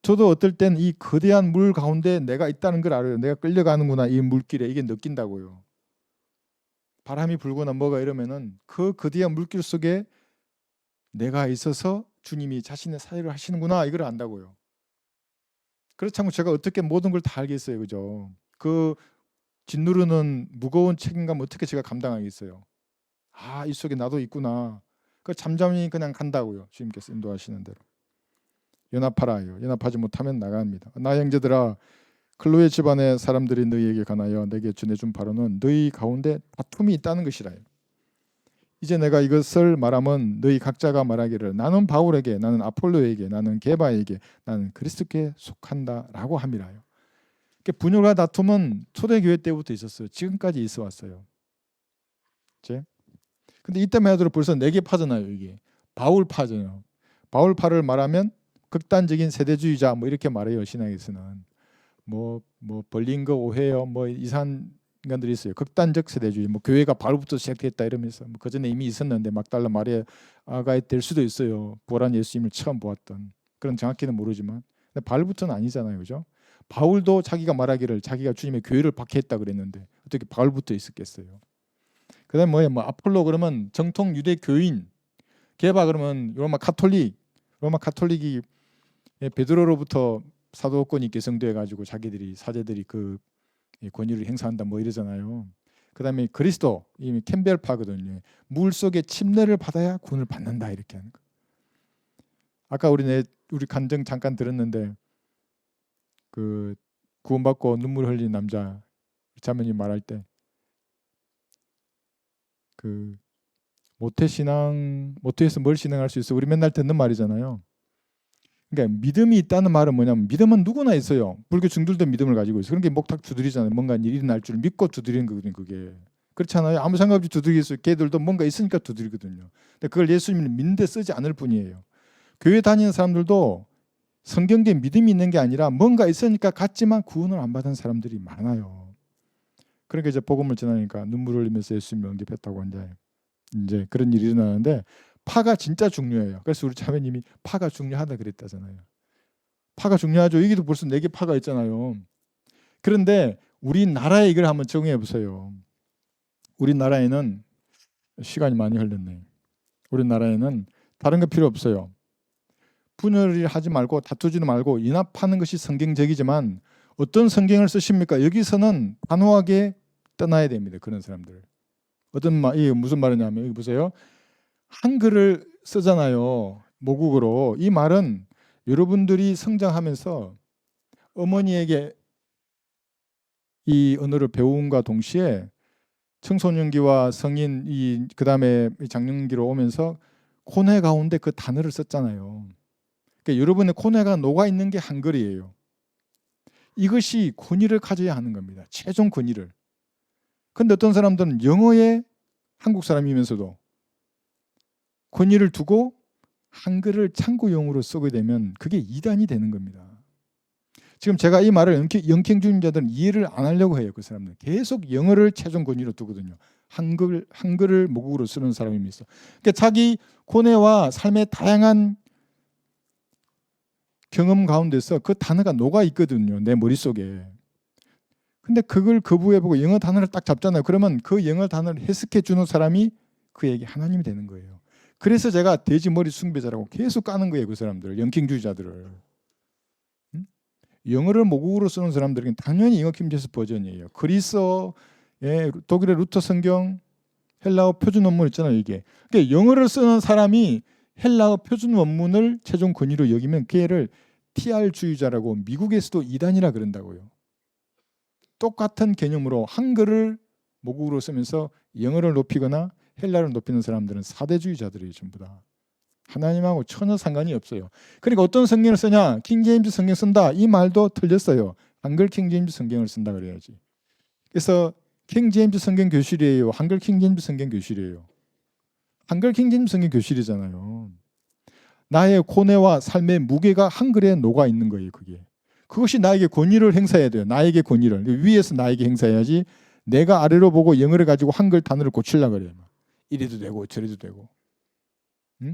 저도 어떨 땐 이 거대한 물 가운데 내가 있다는 걸 알아요. 내가 끌려가는구나, 이 물길에. 이게 느낀다고요. 바람이 불거나 뭐가 이러면은 그 거대한 물길 속에 내가 있어서 주님이 자신의 사역을 하시는구나, 이걸 안다고요. 그렇지 않고 제가 어떻게 모든 걸 다 알겠어요, 그죠? 그 짓누르는 무거운 책임감 어떻게 제가 감당하겠어요? 아, 이 속에 나도 있구나. 그 잠잠히 그냥 간다고요. 주님께서 인도하시는 대로. 연합하라요. 연합하지 못하면 나갑니다. 나 형제들아, 클로에 집안의 사람들이 너희에게 관하여 내게 전해준 바로는 너희 가운데 다툼이 있다는 것이라. 이제 내가 이것을 말하면 너희 각자가 말하기를 나는 바울에게, 나는 아폴로에게, 나는 게바에게, 나는 그리스도께 속한다라고 함이라요. 분열과 다툼은 초대교회 때부터 있었어요. 지금까지 있어 왔어요. 근데 이때만 해도 벌써 4개 파잖아요. 이게 바울파잖아요. 바울파를 말하면 극단적인 세대주의자 뭐 이렇게 말해요. 신학에서는 뭐 벌린거 오해요, 뭐 이상한 인간들이 있어요. 극단적 세대주의, 뭐 교회가 바울부터 시작했다 이러면서 뭐 그 전에 이미 있었는데 막달라 마리아가 될 수도 있어요. 부활한 예수님을 처음 보았던, 그런 정확히는 모르지만. 근데 바울부터는 아니잖아요, 그죠? 바울도 자기가 말하기를 자기가 주님의 교회를 박해했다 그랬는데 어떻게 바울부터 있었겠어요? 그다음 뭐예요? 뭐 아폴로 그러면 정통 유대 교인, 게바 그러면 로마 카톨릭이 베드로로부터 사도권이 개성돼 가지고 자기들이 사제들이 그 권위를 행사한다 뭐 이러잖아요. 그다음에 그리스도 이미 캠벨파거든요. 물 속에 침례를 받아야 구원을 받는다 이렇게 하는 거. 아까 우리 간증 잠깐 들었는데 그 구원받고 눈물 흘린 남자 자매님 말할 때 그 모태에서 뭘 신앙할 수 있어? 우리 맨날 듣는 말이잖아요. 그러니까 믿음이 있다는 말은 뭐냐면 믿음은 누구나 있어요. 불교 중들도 믿음을 가지고 있어요. 그런 게 목탁 두드리잖아요. 뭔가 일이 날 줄 믿고 두드리는 거거든요. 그게 그렇잖아요. 아무 상관 없이 두드리겠어요. 걔들도 뭔가 있으니까 두드리거든요. 근데 그걸 예수님을 믿는데 쓰지 않을 뿐이에요. 교회 다니는 사람들도 성경에 믿음이 있는 게 아니라 뭔가 있으니까 갔지만 구원을 안 받은 사람들이 많아요. 그러니까 이제 복음을 전하니까 눈물 흘리면서 예수님을 영접했다고 이제 그런 일이 일어나는데 파가 진짜 중요해요. 그래서 우리 자매님이 파가 중요하다 그랬다잖아요. 파가 중요하죠. 여기도 벌써 4개 파가 있잖아요. 그런데 우리나라에 이걸 한번 적용해 보세요. 우리나라에는 시간이 많이 흘렀네. 우리나라에는 다른 거 필요 없어요. 분열을 하지 말고 다투지도 말고 연합하는 것이 성경적이지만 어떤 성경을 쓰십니까? 여기서는 단호하게 떠나야 됩니다. 그런 사람들. 이게 무슨 말이냐면 여기 보세요. 한글을 쓰잖아요. 모국어로. 이 말은 여러분들이 성장하면서 어머니에게 이 언어를 배움과 동시에 청소년기와 성인 그다음에 장년기로 오면서 코네 가운데 그 단어를 썼잖아요. 그러니까 여러분의 코네가 녹아 있는 게 한글이에요. 이것이 권위를 가져야 하는 겁니다. 최종 권위를. 근데 어떤 사람들은 영어에 한국 사람이면서도 권위를 두고 한글을 참고용으로 쓰게 되면 그게 이단이 되는 겁니다. 지금 제가 이 말을 영행주의자들은 이해를 안 하려고 해요. 그 사람들 계속 영어를 최종 권위로 두거든요. 한글을 모국어로 쓰는 사람이 있어. 그러니까 자기 고뇌와 삶의 다양한 경험 가운데서 그 단어가 녹아 있거든요. 내 머릿속에. 근데 그걸 거부해보고 영어 단어를 딱 잡잖아요. 그러면 그 영어 단어를 해석해 주는 사람이 그에게 하나님이 되는 거예요. 그래서 제가 돼지머리 숭배자라고 계속 까는 거예요. 그 사람들을, 영킹주의자들을. 영어를 모국어로 쓰는 사람들은 당연히 영어 킹제스 버전이에요. 그리스어, 독일의 루터 성경, 헬라어 표준 원문 있잖아요. 이게. 그러니까 영어를 쓰는 사람이 헬라어 표준 원문을 최종 권위로 여기면 걔를 TR주의자라고 미국에서도 이단이라 그런다고요. 똑같은 개념으로 한글을 모국어로 쓰면서 영어를 높이거나 헬라를 높이는 사람들은 사대주의자들이에요. 전부 다. 하나님하고 전혀 상관이 없어요. 그러니까 어떤 성경을 쓰냐? 킹제임스 성경 쓴다. 이 말도 틀렸어요. 한글 킹제임스 성경을 쓴다 그래야지. 그래서 킹 제임스 성경 교실이에요. 한글 킹 제임스 성경 교실이에요. 한글 킹 제임스 성경 교실이잖아요. 나의 고뇌와 삶의 무게가 한글에 녹아 있는 거예요. 그것이 나에게 권위를 행사해야 돼요. 나에게 권위를 위에서 나에게 행사해야지. 내가 아래로 보고 영어를 가지고 한글 단어를 고치려고 그래요. 이래도 되고 저래도 되고.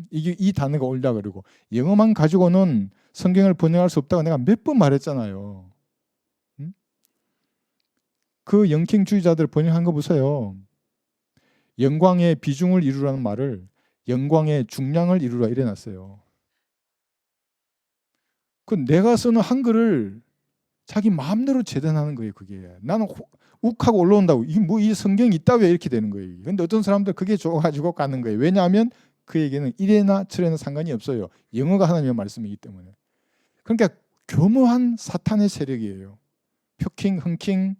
이게 이 단어가 옳다 그러고 영어만 가지고는 성경을 번역할 수 없다고 내가 몇 번 말했잖아요. 그 영킹주의자들 번역한 거 보세요. 영광의 비중을 이루라는 말을 영광의 중량을 이루라 이래놨어요. 그 내가 쓰는 한글을 자기 마음대로 재단하는 거예요. 그게 나는 욱하고 올라온다고 이게 뭐 이 성경이 있다 왜 이렇게 되는 거예요. 근데 어떤 사람들 그게 좋아가지고 가는 거예요. 왜냐하면 그에게는 이래나 저래나 상관이 없어요. 영어가 하나님의 말씀이기 때문에. 그러니까 교묘한 사탄의 세력이에요. 표킹, 흥킹,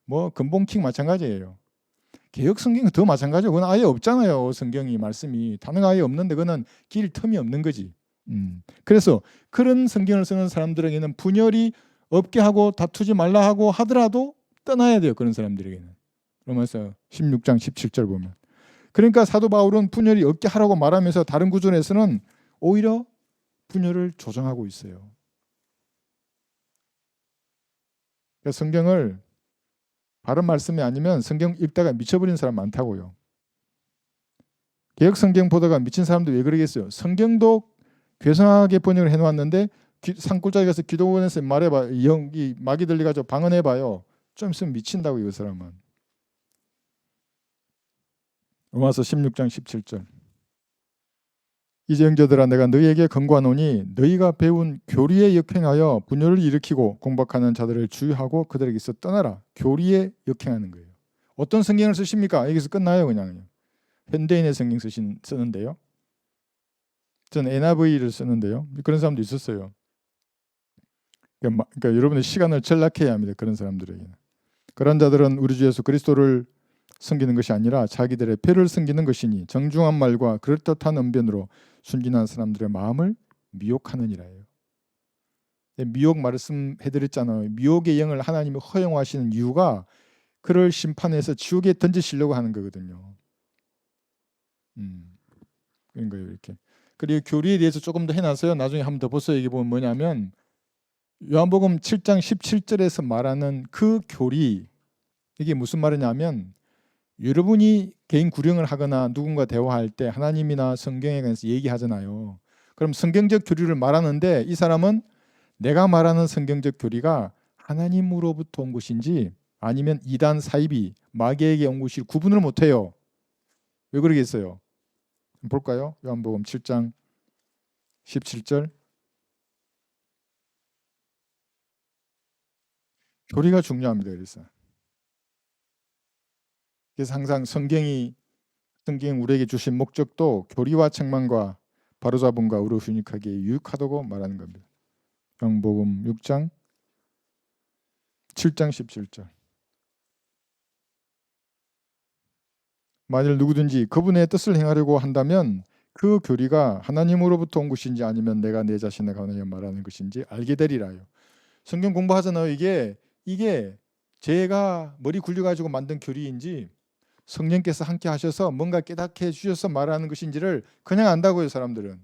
뭐 근본킹 마찬가지예요. 개혁 성경은 더 마찬가지예요. 그건 아예 없잖아요. 성경이 말씀이 단어가 아예 없는데 그거는 길 틈이 없는 거지. 그래서 그런 성경을 쓰는 사람들에게는 분열이 없게 하고 다투지 말라 하고 하더라도 떠나야 돼요. 그런 사람들에게는. 로마서 16장 17절 보면. 그러니까 사도 바울은 분열이 없게 하라고 말하면서 다른 구절에서는 오히려 분열을 조정하고 있어요. 그러니까 성경을 바른 말씀이 아니면 성경 읽다가 미쳐버린 사람 많다고요. 개혁 성경 보다가 미친 사람들 왜 그러겠어요? 성경도 괴상하게 번역을 해놓았는데 산골짜기 가서 기도원에서 말해봐. 이 막이 들려가지고 방언해봐요. 좀 있으면 미친다고 이 사람은. 로마서 16장 17절. 이제 형제들아 내가 너희에게 권고하노니 너희가 배운 교리에 역행하여 분열을 일으키고 공박하는 자들을 주의하고 그들에게서 떠나라. 교리에 역행하는 거예요. 어떤 성경을 쓰십니까? 여기서 끝나요 그냥. 현대인의 성경 쓰는데요. 저는 NIV를 쓰는데요. 그런 사람도 있었어요. 그러니까 여러분의 시간을 절약해야 합니다. 그런 사람들에게는. 그런 자들은 우리 주 예수 그리스도를 섬기는 것이 아니라 자기들의 배를 섬기는 것이니 정중한 말과 그럴듯한 언변으로 순진한 사람들의 마음을 미혹하느니라예요. 미혹 말씀해드렸잖아요. 미혹의 영을 하나님이 허용하시는 이유가 그를 심판해서 지옥에 던지시려고 하는 거거든요. 그런 거예요 이렇게. 그리고 교리에 대해서 조금 더 해놨어요. 나중에 한번 더 보세요. 이게 보면 뭐냐면 요한복음 7장 17절에서 말하는 그 교리 이게 무슨 말이냐면 여러분이 개인 구령을 하거나 누군가 대화할 때 하나님이나 성경에 관해서 얘기하잖아요. 그럼 성경적 교리를 말하는데 이 사람은 내가 말하는 성경적 교리가 하나님으로부터 온 것인지 아니면 이단 사이비 마귀에게 온 것이 구분을 못해요. 왜 그러겠어요? 볼까요? 요한복음 7장 17절. 교리가 중요합니다. 그래서 항상 성경이 우리에게 주신 목적도 교리와 책망과 바로잡음과 의로 훈육하기에 유익하다고 말하는 겁니다. 요한복음 6장 7장 17절. 만일 누구든지 그분의 뜻을 행하려고 한다면 그 교리가 하나님으로부터 온 것인지 아니면 내가 내 자신에 관하여 말하는 것인지 알게 되리라요. 성경 공부하잖아요. 이게 제가 머리 굴려가지고 만든 교리인지 성령께서 함께 하셔서 뭔가 깨닫게 해주셔서 말하는 것인지를 그냥 안다고요. 사람들은.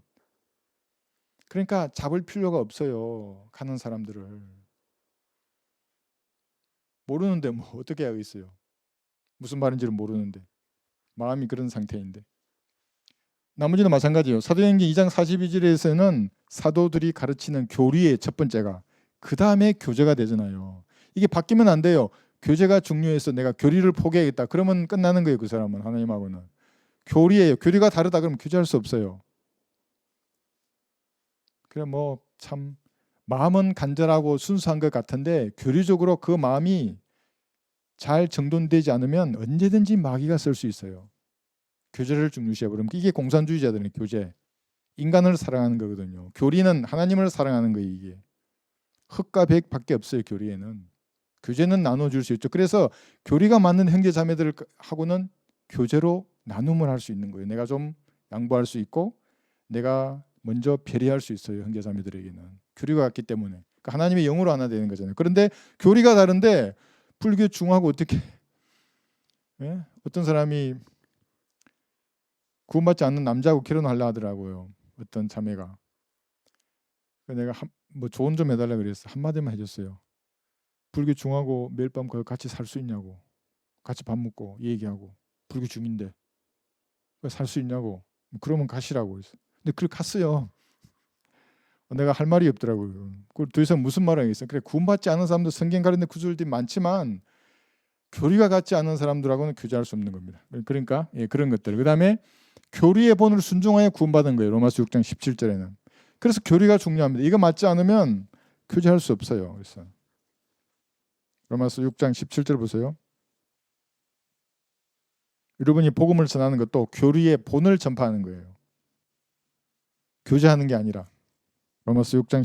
그러니까 잡을 필요가 없어요. 가는 사람들을. 모르는데 뭐 어떻게 하겠어요. 무슨 말인지를 모르는데. 마음이 그런 상태인데. 나머지도 마찬가지예요. 사도행전 2장 42절에서는 사도들이 가르치는 교리의 첫 번째가 그 다음에 교제가 되잖아요. 이게 바뀌면 안 돼요. 교제가 중요해서 내가 교리를 포기하겠다. 그러면 끝나는 거예요. 그 사람은 하나님하고는. 교리예요. 교리가 다르다 그러면 교제할 수 없어요. 그래 뭐 참 마음은 간절하고 순수한 것 같은데 교리적으로 그 마음이 잘 정돈되지 않으면 언제든지 마귀가 쓸 수 있어요. 교제를 중요시해 버리면 이게 공산주의자들의 교제. 인간을 사랑하는 거거든요. 교리는 하나님을 사랑하는 거예요. 이게 흑과 백밖에 없어요. 교리에는. 교제는 나눠줄 수 있죠. 그래서 교리가 맞는 형제 자매들하고는 교제로 나눔을 할 수 있는 거예요. 내가 좀 양보할 수 있고 내가 먼저 배려할 수 있어요. 형제 자매들에게는. 교리가 같기 때문에. 그러니까 하나님의 영으로 하나 되는 거잖아요. 그런데 교리가 다른데 불교 중하고 어떻게 예? 어떤 사람이 구원받지 않는 남자하고 결혼하려 하더라고요. 어떤 자매가. 내가 뭐 조언 좀 해달라 그랬어. 한마디만 해줬어요. 불교 중하고 매일 밤 거기 같이 살 수 있냐고. 같이 밥 먹고 얘기하고. 불교 중인데 살 수 있냐고. 그러면 가시라고 했어. 근데 그걸 갔어요. 내가 할 말이 없더라고요. 그걸 더 이상 무슨 말을 하겠어. 그래, 구원받지 않은 사람도 성경 가르치는 구절들이 많지만 교리가 같지 않은 사람들하고는 교제할 수 없는 겁니다. 그러니까 그런 것들. 그다음에 교리의 본을 순종하여 구원받은 거예요. 로마서 6장 17절에는. 그래서 교리가 중요합니다. 이거 맞지 않으면 교제할 수 없어요. 그래서 로마서 6장 17절 보세요. 여러분이 복음을 전하는 것도 교리의 본을 전파하는 거예요. 교제하는 게 아니라. 로마서 6장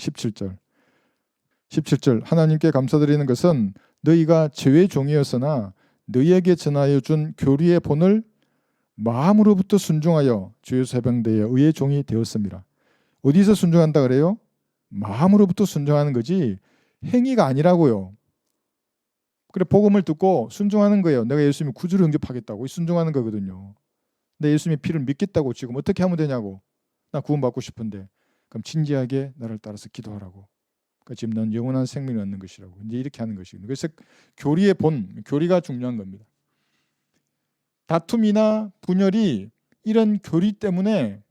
17절 하나님께 감사드리는 것은 너희가 죄의 종이었으나 너희에게 전하여 준 교리의 본을 마음으로부터 순종하여 주 예수 해방되어 의의 종이 되었습니다. 어디서 순종한다 그래요? 마음으로부터 순종하는 거지 행위가 아니라고요. 그래, 복음을 듣고 순종하는 거예요. 내가 예수님이 구주를 영접하겠다고 순종하는 거거든요. 내 예수님의 피를 믿겠다고 지금 어떻게 하면 되냐고. 나 구원받고 싶은데. 그럼 진지하게 나를 따라서 기도하라고. 그러니까 지금 넌 영원한 생명을 얻는 것이라고. 이제 이렇게 하는 것이거든요. 그래서 교리의 본, 교리가 중요한 겁니다. 다툼이나 분열이 이런 교리 때문에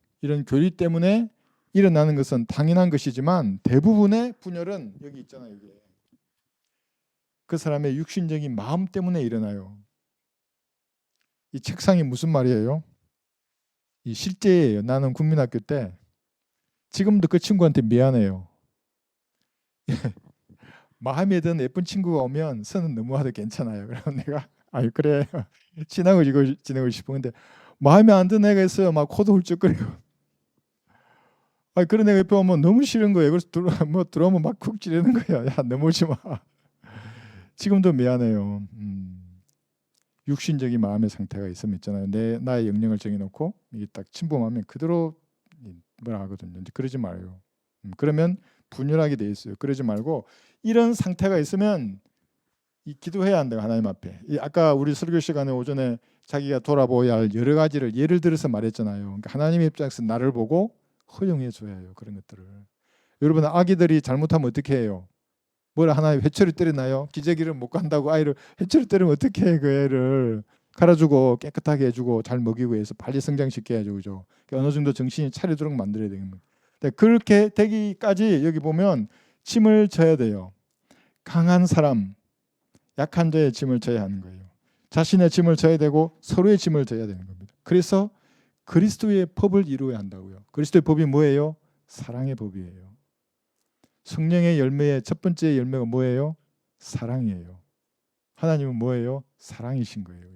일어나는 것은 당연한 것이지만 대부분의 분열은 여기 있잖아요. 여기. 그 사람의 육신적인 마음 때문에 일어나요. 이 책상이 무슨 말이에요? 이 실제예요. 나는 국민학교 때 지금도 그 친구한테 미안해요. 마음에 드는 예쁜 친구가 오면 선은 넘어와도 괜찮아요. 그럼 내가 아유 그래 지나고 싶어. 근데 마음에 안 드는 애가 있어요. 막 코도 훌쩍거리고. 아 그런 애가 옆에 오면 너무 싫은 거예요. 그래서 들어오면 막 쿡 찌르는 거야. 야 넘어오지 마. 지금도 미안해요. 육신적인 마음의 상태가 있으면 있잖아요. 나의 영령을 정해놓고 이게 딱 침범하면 그대로 뭐라 하거든요. 이제 그러지 말아요. 그러면 분열하게 돼 있어요. 그러지 말고 이런 상태가 있으면 이 기도해야 한다고 하나님 앞에. 아까 우리 설교 시간에 오전에 자기가 돌아보아야 할 여러 가지를 예를 들어서 말했잖아요. 그러니까 하나님의 입장에서 나를 보고 허용해 줘야 해요. 그런 것들을. 여러분 아기들이 잘못하면 어떻게 해요? 뭘 하나님 회초리 때리나요? 기저귀를 못 간다고 아이를 회초리 때리면 어떻게 해? 그 애를 갈아주고 깨끗하게 해주고 잘 먹이고 해서 빨리 성장시켜야 죠, 그죠? 어느 정도 정신이 차리도록 만들어야 되는 거예요. 그렇게 되기까지 여기 보면 짐을 져야 돼요. 강한 사람, 약한 자의 짐을 져야 하는 거예요. 자신의 짐을 져야 되고 서로의 짐을 져야 되는 겁니다. 그래서 그리스도의 법을 이루어야 한다고요. 그리스도의 법이 뭐예요? 사랑의 법이에요. 성령의 열매의 첫 번째 열매가 뭐예요? 사랑이에요. 하나님은 뭐예요? 사랑이신 거예요.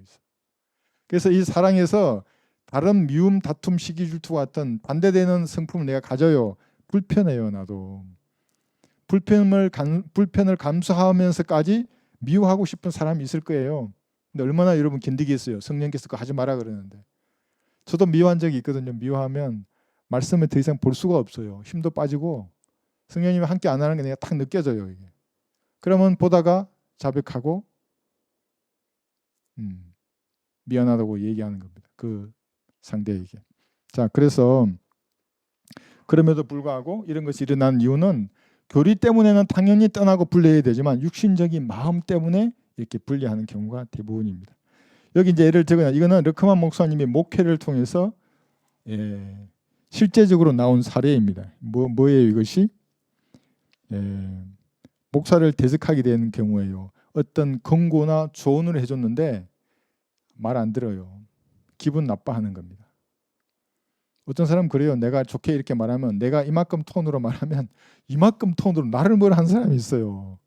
그래서 이 사랑에서 다른 미움, 다툼, 시기, 질투와 같은 반대되는 성품을 내가 가져요. 불편해요, 나도. 불편을 감수하면서까지 미워하고 싶은 사람이 있을 거예요. 근데 얼마나 여러분 견디겠어요? 성령께서 그거 하지 마라 그러는데. 저도 미워한 적이 있거든요. 미워하면 말씀을 더 이상 볼 수가 없어요. 힘도 빠지고 성령님이 함께 안 하는 게 내가 딱 느껴져요. 이게. 그러면 보다가 자백하고 미안하다고 얘기하는 겁니다. 그 상대에게. 자, 그래서 그럼에도 불구하고 이런 것이 일어난 이유는 교리 때문에는 당연히 떠나고 분리해야 되지만 육신적인 마음 때문에 이렇게 분리하는 경우가 대부분입니다. 여기 이제 예를 들면 이거는 르크만 목사님의 목회를 통해서 실제적으로 나온 사례입니다. 뭐예요 이것이? 목사를 대적하게 되는 경우에요. 어떤 권고나 조언을 해줬는데 말 안 들어요. 기분 나빠하는 겁니다. 어떤 사람은 그래요. 내가 좋게 이렇게 말하면 내가 이만큼 톤으로 말하면 이만큼 톤으로 나를 뭐라 한 사람이 있어요.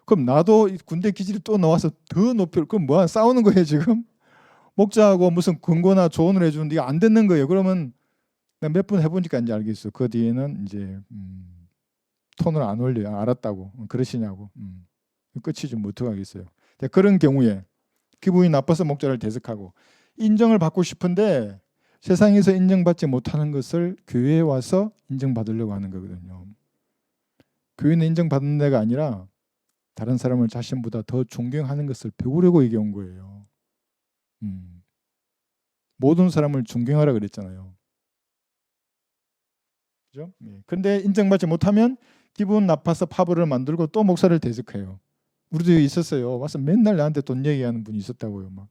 그럼 나도 군대 기질이 또 나와서 더 높여. 그럼 뭐야 싸우는 거예요 지금? 목자하고 무슨 권고나 조언을 해주는데 안 듣는 거예요. 그러면 몇 번 해보니까 이제 알겠어. 그 뒤에는 이제 톤을 안 올려요. 알았다고. 그러시냐고. 끝이지 뭐 어떡하겠어요. 그런 경우에 기분이 나빠서 목자를 대적하고 인정을 받고 싶은데 세상에서 인정받지 못하는 것을 교회에 와서 인정받으려고 하는 거거든요. 교회는 인정받는 데가 아니라 다른 사람을 자신보다 더 존경하는 것을 배우려고 이게 온 거예요. 모든 사람을 존경하라 그랬잖아요. 그죠? 예. 근데 인정받지 못하면 기분 나빠서 파벌을 만들고 또 목사를 대적해요. 우리도 있었어요. 와서 맨날 나한테 돈 얘기하는 분이 있었다고요. 막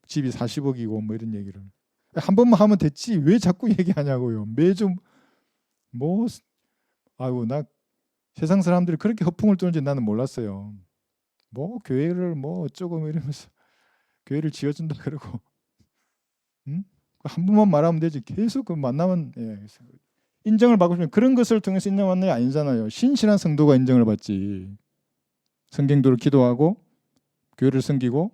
집이 40억이고 뭐 이런 얘기를 한 번만 하면 됐지 왜 자꾸 얘기하냐고요. 매주 뭐 아이고 나 세상 사람들이 그렇게 허풍을 뜨는지 나는 몰랐어요. 뭐 교회를 뭐 어쩌고 뭐 이러면서 교회를 지어준다 그러고 응? 한 번만 말하면 되지 계속 그 만나면 인정을 받고 싶으면 그런 것을 통해서 인정받는 게 아니잖아요. 신실한 성도가 인정을 받지. 성경도를 기도하고 교회를 섬기고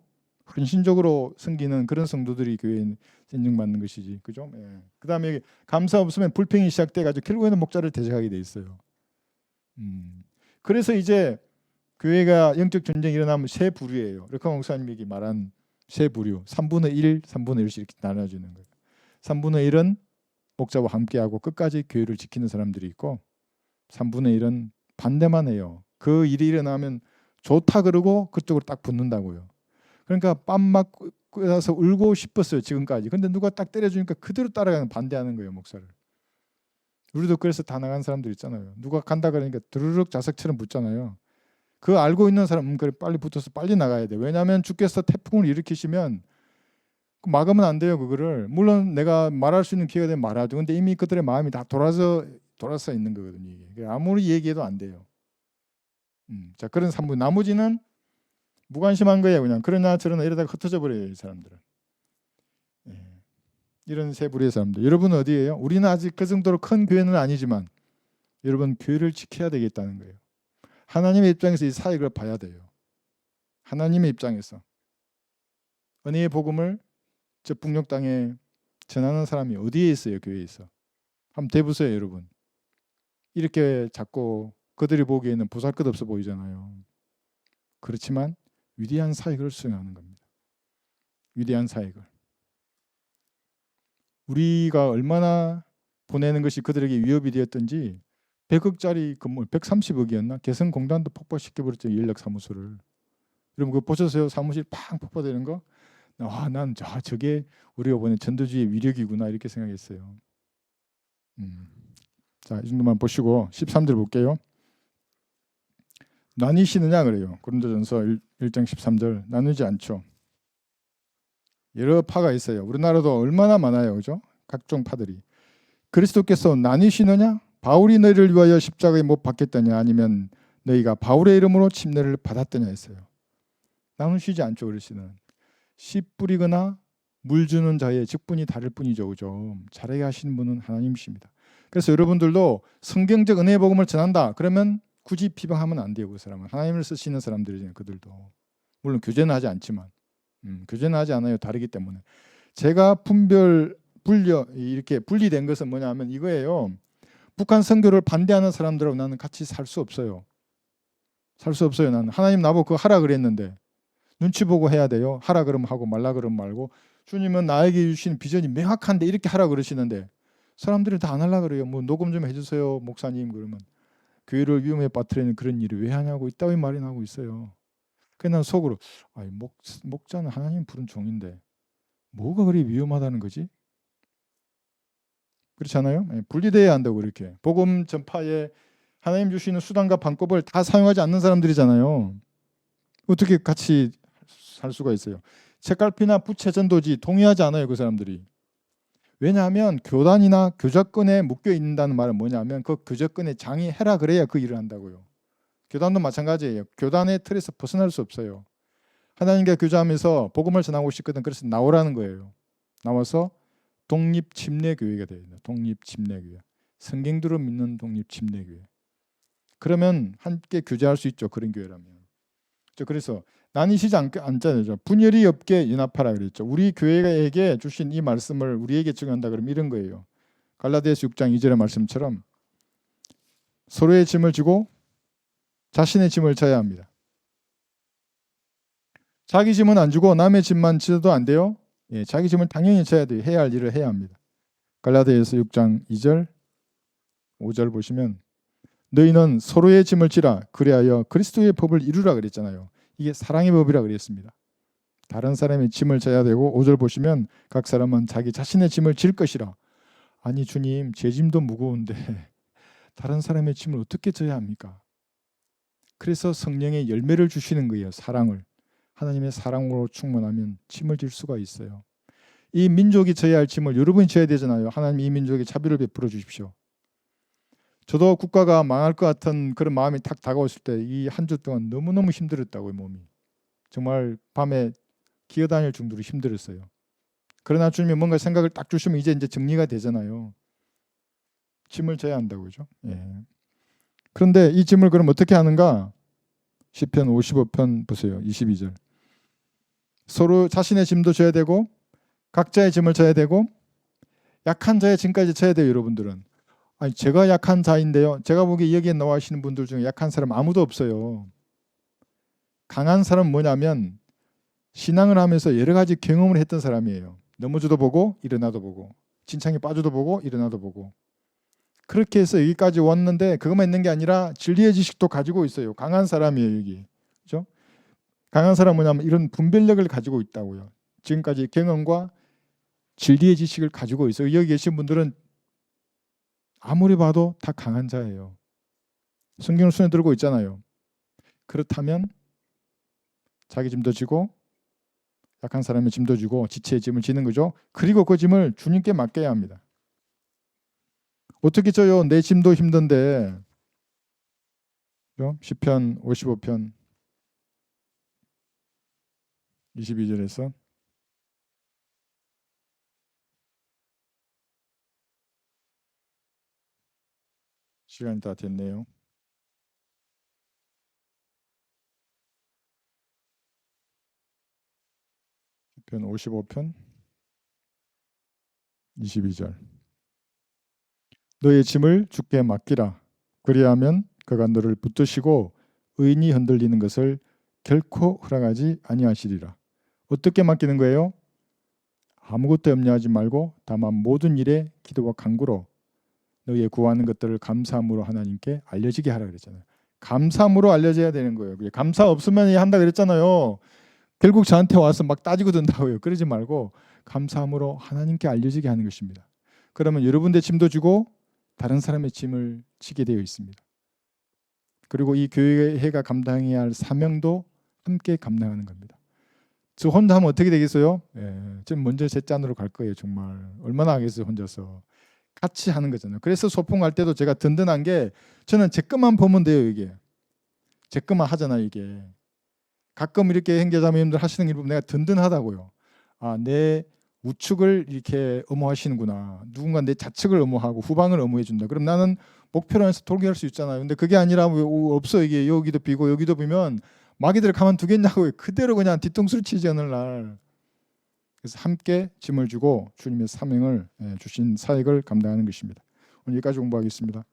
헌신적으로 섬기는 그런 성도들이 교회에 인정받는 것이지. 그죠? 예. 그다음에 감사 없으면 불평이 시작돼 가지고 결국에는 목자를 대적하게 돼 있어요. 그래서 이제 교회가 영적 전쟁이 일어나면 세 부류예요. 르카 목사님이 말한 세 부류. 3분의 1, 3분의 1씩 이렇게 나눠주는 거예요. 3분의 1은 목자와 함께하고 끝까지 교회를 지키는 사람들이 있고 3분의 1은 반대만 해요. 그 일이 일어나면 좋다 그러고 그쪽으로 딱 붙는다고요. 그러니까 뺨 맞고 나서 울고 싶었어요 지금까지. 근데 누가 딱 때려주니까 그대로 따라가는 반대하는 거예요 목사를. 우리도 그래서 다 나간 사람들 있잖아요. 누가 간다 그러니까 드르륵 자석처럼 붙잖아요. 그 알고 있는 사람 그래 빨리 붙어서 빨리 나가야 돼. 왜냐하면 주께서 태풍을 일으키시면 막으면 안 돼요 그거를. 물론 내가 말할 수 있는 기회가 되면 말하죠. 근데 이미 그들의 마음이 다 돌아서 있는 거거든요. 이게. 아무리 얘기해도 안 돼요. 자 그런 3분 나머지는 무관심한 거예요. 그냥 그러나 저러나 이러다가 흩어져 버려요 이 사람들은. 이런 세 부류의 사람들. 여러분 어디예요? 우리는 아직 그 정도로 큰 교회는 아니지만 여러분 교회를 지켜야 되겠다는 거예요. 하나님의 입장에서 이 사역을 봐야 돼요. 하나님의 입장에서 은혜의 복음을 저 북녘 땅에 전하는 사람이 어디에 있어요? 교회에 있어. 한번 대보세요 여러분. 이렇게 자꾸 그들이 보기에는 보잘것없어 보이잖아요. 그렇지만 위대한 사역을 수행하는 겁니다. 위대한 사역을. 우리가 얼마나 보내는 것이 그들에게 위협이 되었던지 100억짜리 건물 130억이었나? 개성공단도 폭파시켜버렸죠. 연락사무소를. 여러분 그거 보셨어요? 사무실 팡 폭파되는 거? 난 저게 우리가 보는 전도주의 위력이구나 이렇게 생각했어요. 자, 이 정도만 보시고 13절 볼게요. 나뉘시느냐 그래요. 고린도전서 1장 13절 나누지 않죠. 여러 파가 있어요. 우리나라도 얼마나 많아요. 그죠? 각종 파들이. 그리스도께서 나뉘시느냐? 바울이 너희를 위하여 십자가에 못 박혔더냐 아니면 너희가 바울의 이름으로 침례를 받았더냐 했어요. 나누시지 않죠. 그리스도는. 씨 뿌리거나 물 주는 자의 직분이 다를 뿐이죠. 그죠? 잘하게 하시는 분은 하나님이십니다. 그래서 여러분들도 성경적 은혜의 복음을 전한다. 그러면 굳이 비방하면 안 돼요. 그 사람은. 하나님을 쓰시는 사람들이잖아요. 그들도. 물론 교제는 하지 않지만. 교제는 하지 않아요. 다르기 때문에. 제가 이렇게 분리된 것은 뭐냐면 이거예요. 북한 선교를 반대하는 사람들하고 나는 같이 살 수 없어요. 살 수 없어요. 나는 하나님 나보고 그거 하라 그랬는데 눈치 보고 해야 돼요. 하라 그러면 하고 말라 그러면 말고 주님은 나에게 주신 비전이 명확한데 이렇게 하라 그러시는데 사람들이 다 안 하려 그래요. 뭐 녹음 좀 해주세요 목사님 그러면 교회를 위험에 빠뜨리는 그런 일을 왜 하냐고 이따위 말이 나오고 있어요. 그래서 난 속으로 목자는 하나님 부른 종인데 뭐가 그리 위험하다는 거지? 그렇지 않아요? 분리돼야 한다고 그렇게. 복음 전파에 하나님 주시는 수단과 방법을 다 사용하지 않는 사람들이잖아요. 어떻게 같이 살 수가 있어요? 책갈피나 부채 전도지 동의하지 않아요 그 사람들이. 왜냐하면 교단이나 교적권에 묶여 있는다는 말은 뭐냐면 그 교적권의 장이 해라 그래야 그 일을 한다고요. 교단도 마찬가지예요. 교단의 틀에서 벗어날 수 없어요. 하나님과 교제하면서 복음을 전하고 싶거든. 그래서 나오라는 거예요. 나와서 독립침례교회가 돼요. 독립침례교회. 성경대로 믿는 독립침례교회. 그러면 함께 교제할 수 있죠. 그런 교회라면. 그래서 나뉘시지 않잖아요. 분열이 없게 연합하라 그랬죠. 우리 교회에게 주신 이 말씀을 우리에게 적용한다 그러면 이런 거예요. 갈라디아서 6장 2절의 말씀처럼 서로의 짐을 지고 자신의 짐을 져야 합니다. 자기 짐은 안 지고 남의 짐만 지어도 안 돼요. 자기 짐을 당연히 져야 돼요. 해야 할 일을 해야 합니다. 갈라디아서 6장 2절 5절 보시면 너희는 서로의 짐을 지라 그리하여 그리스도의 법을 이루라 그랬잖아요. 이게 사랑의 법이라 그랬습니다. 다른 사람의 짐을 져야 되고 5절 보시면 각 사람은 자기 자신의 짐을 질 것이라. 아니 주님, 제 짐도 무거운데 다른 사람의 짐을 어떻게 져야 합니까? 그래서 성령의 열매를 주시는 거예요. 사랑을. 하나님의 사랑으로 충만하면 짐을 질 수가 있어요. 이 민족이 져야 할 짐을 여러분이 져야 되잖아요. 하나님 이 민족에 자비를 베풀어 주십시오. 저도 국가가 망할 것 같은 그런 마음이 탁 다가왔을 때 이 한 주 동안 너무너무 힘들었다고요. 몸이. 정말 밤에 기어다닐 정도로 힘들었어요. 그러나 주님이 뭔가 생각을 딱 주시면 이제 정리가 되잖아요. 짐을 져야 한다고 그죠? 예. 그런데 이 짐을 그럼 어떻게 하는가? 시편 55편 보세요. 22절. 서로 자신의 짐도 져야 되고 각자의 짐을 져야 되고 약한 자의 짐까지 져야 돼요. 여러분들은. 아니 제가 약한 자인데요. 제가 보기에 여기에 나와 계시는 분들 중에 약한 사람 아무도 없어요. 강한 사람은 뭐냐면 신앙을 하면서 여러 가지 경험을 했던 사람이에요. 넘어져도 보고 일어나도 보고 진창에 빠져도 보고 일어나도 보고 그렇게 해서 여기까지 왔는데 그것만 있는 게 아니라 진리의 지식도 가지고 있어요. 강한 사람이에요. 여기. 그렇죠? 강한 사람은 뭐냐면 이런 분별력을 가지고 있다고요. 지금까지 경험과 진리의 지식을 가지고 있어요. 여기 계신 분들은 아무리 봐도 다 강한 자예요. 성경을 손에 들고 있잖아요. 그렇다면 자기 짐도 지고 약한 사람의 짐도 지고 지체의 짐을 지는 거죠. 그리고 그 짐을 주님께 맡겨야 합니다. 어떻게 져요? 내 짐도 힘든데. 시편 55편 22절에서 시간이 다 됐네요. 시편 55편 22절. 너의 짐을 주께 맡기라. 그리하면 그가 너를 붙드시고 의인이 흔들리는 것을 결코 허락하지 아니하시리라. 어떻게 맡기는 거예요? 아무것도 염려하지 말고 다만 모든 일에 기도와 간구로 너희의 구하는 것들을 감사함으로 하나님께 알려지게 하라 그랬잖아요. 감사함으로 알려져야 되는 거예요. 감사 없으면 한다 그랬잖아요. 결국 저한테 와서 막 따지고 든다고요. 그러지 말고 감사함으로 하나님께 알려지게 하는 것입니다. 그러면 여러분의 짐도 지고 다른 사람의 짐을 지게 되어 있습니다. 그리고 이 교회가 감당해야 할 사명도 함께 감당하는 겁니다. 저 혼자 하면 어떻게 되겠어요? 좀 먼저 제 짠으로 갈 거예요. 정말 얼마나 하겠어요 혼자서. 같이 하는 거잖아요. 그래서 소풍 갈 때도 제가 든든한 게 저는 제 것만 보면 돼요. 이게 제 것만 하잖아요. 이게 가끔 이렇게 행제자매님들 하시는 일 보면 내가 든든하다고요. 아, 내 우측을 이렇게 엄호하시는구나. 누군가 내 좌측을 엄호하고 후방을 엄호해 준다. 그럼 나는 목표로 해서 돌격할 수 있잖아요. 근데 그게 아니라 없어. 이게 여기도 비고 여기도 비면 마귀들 가만두겠냐고요. 그대로 그냥 뒤통수를 치지 어느 날. 그래서 함께 짐을 주고 주님의 사명을 주신 사역을 감당하는 것입니다. 오늘 여기까지 공부하겠습니다.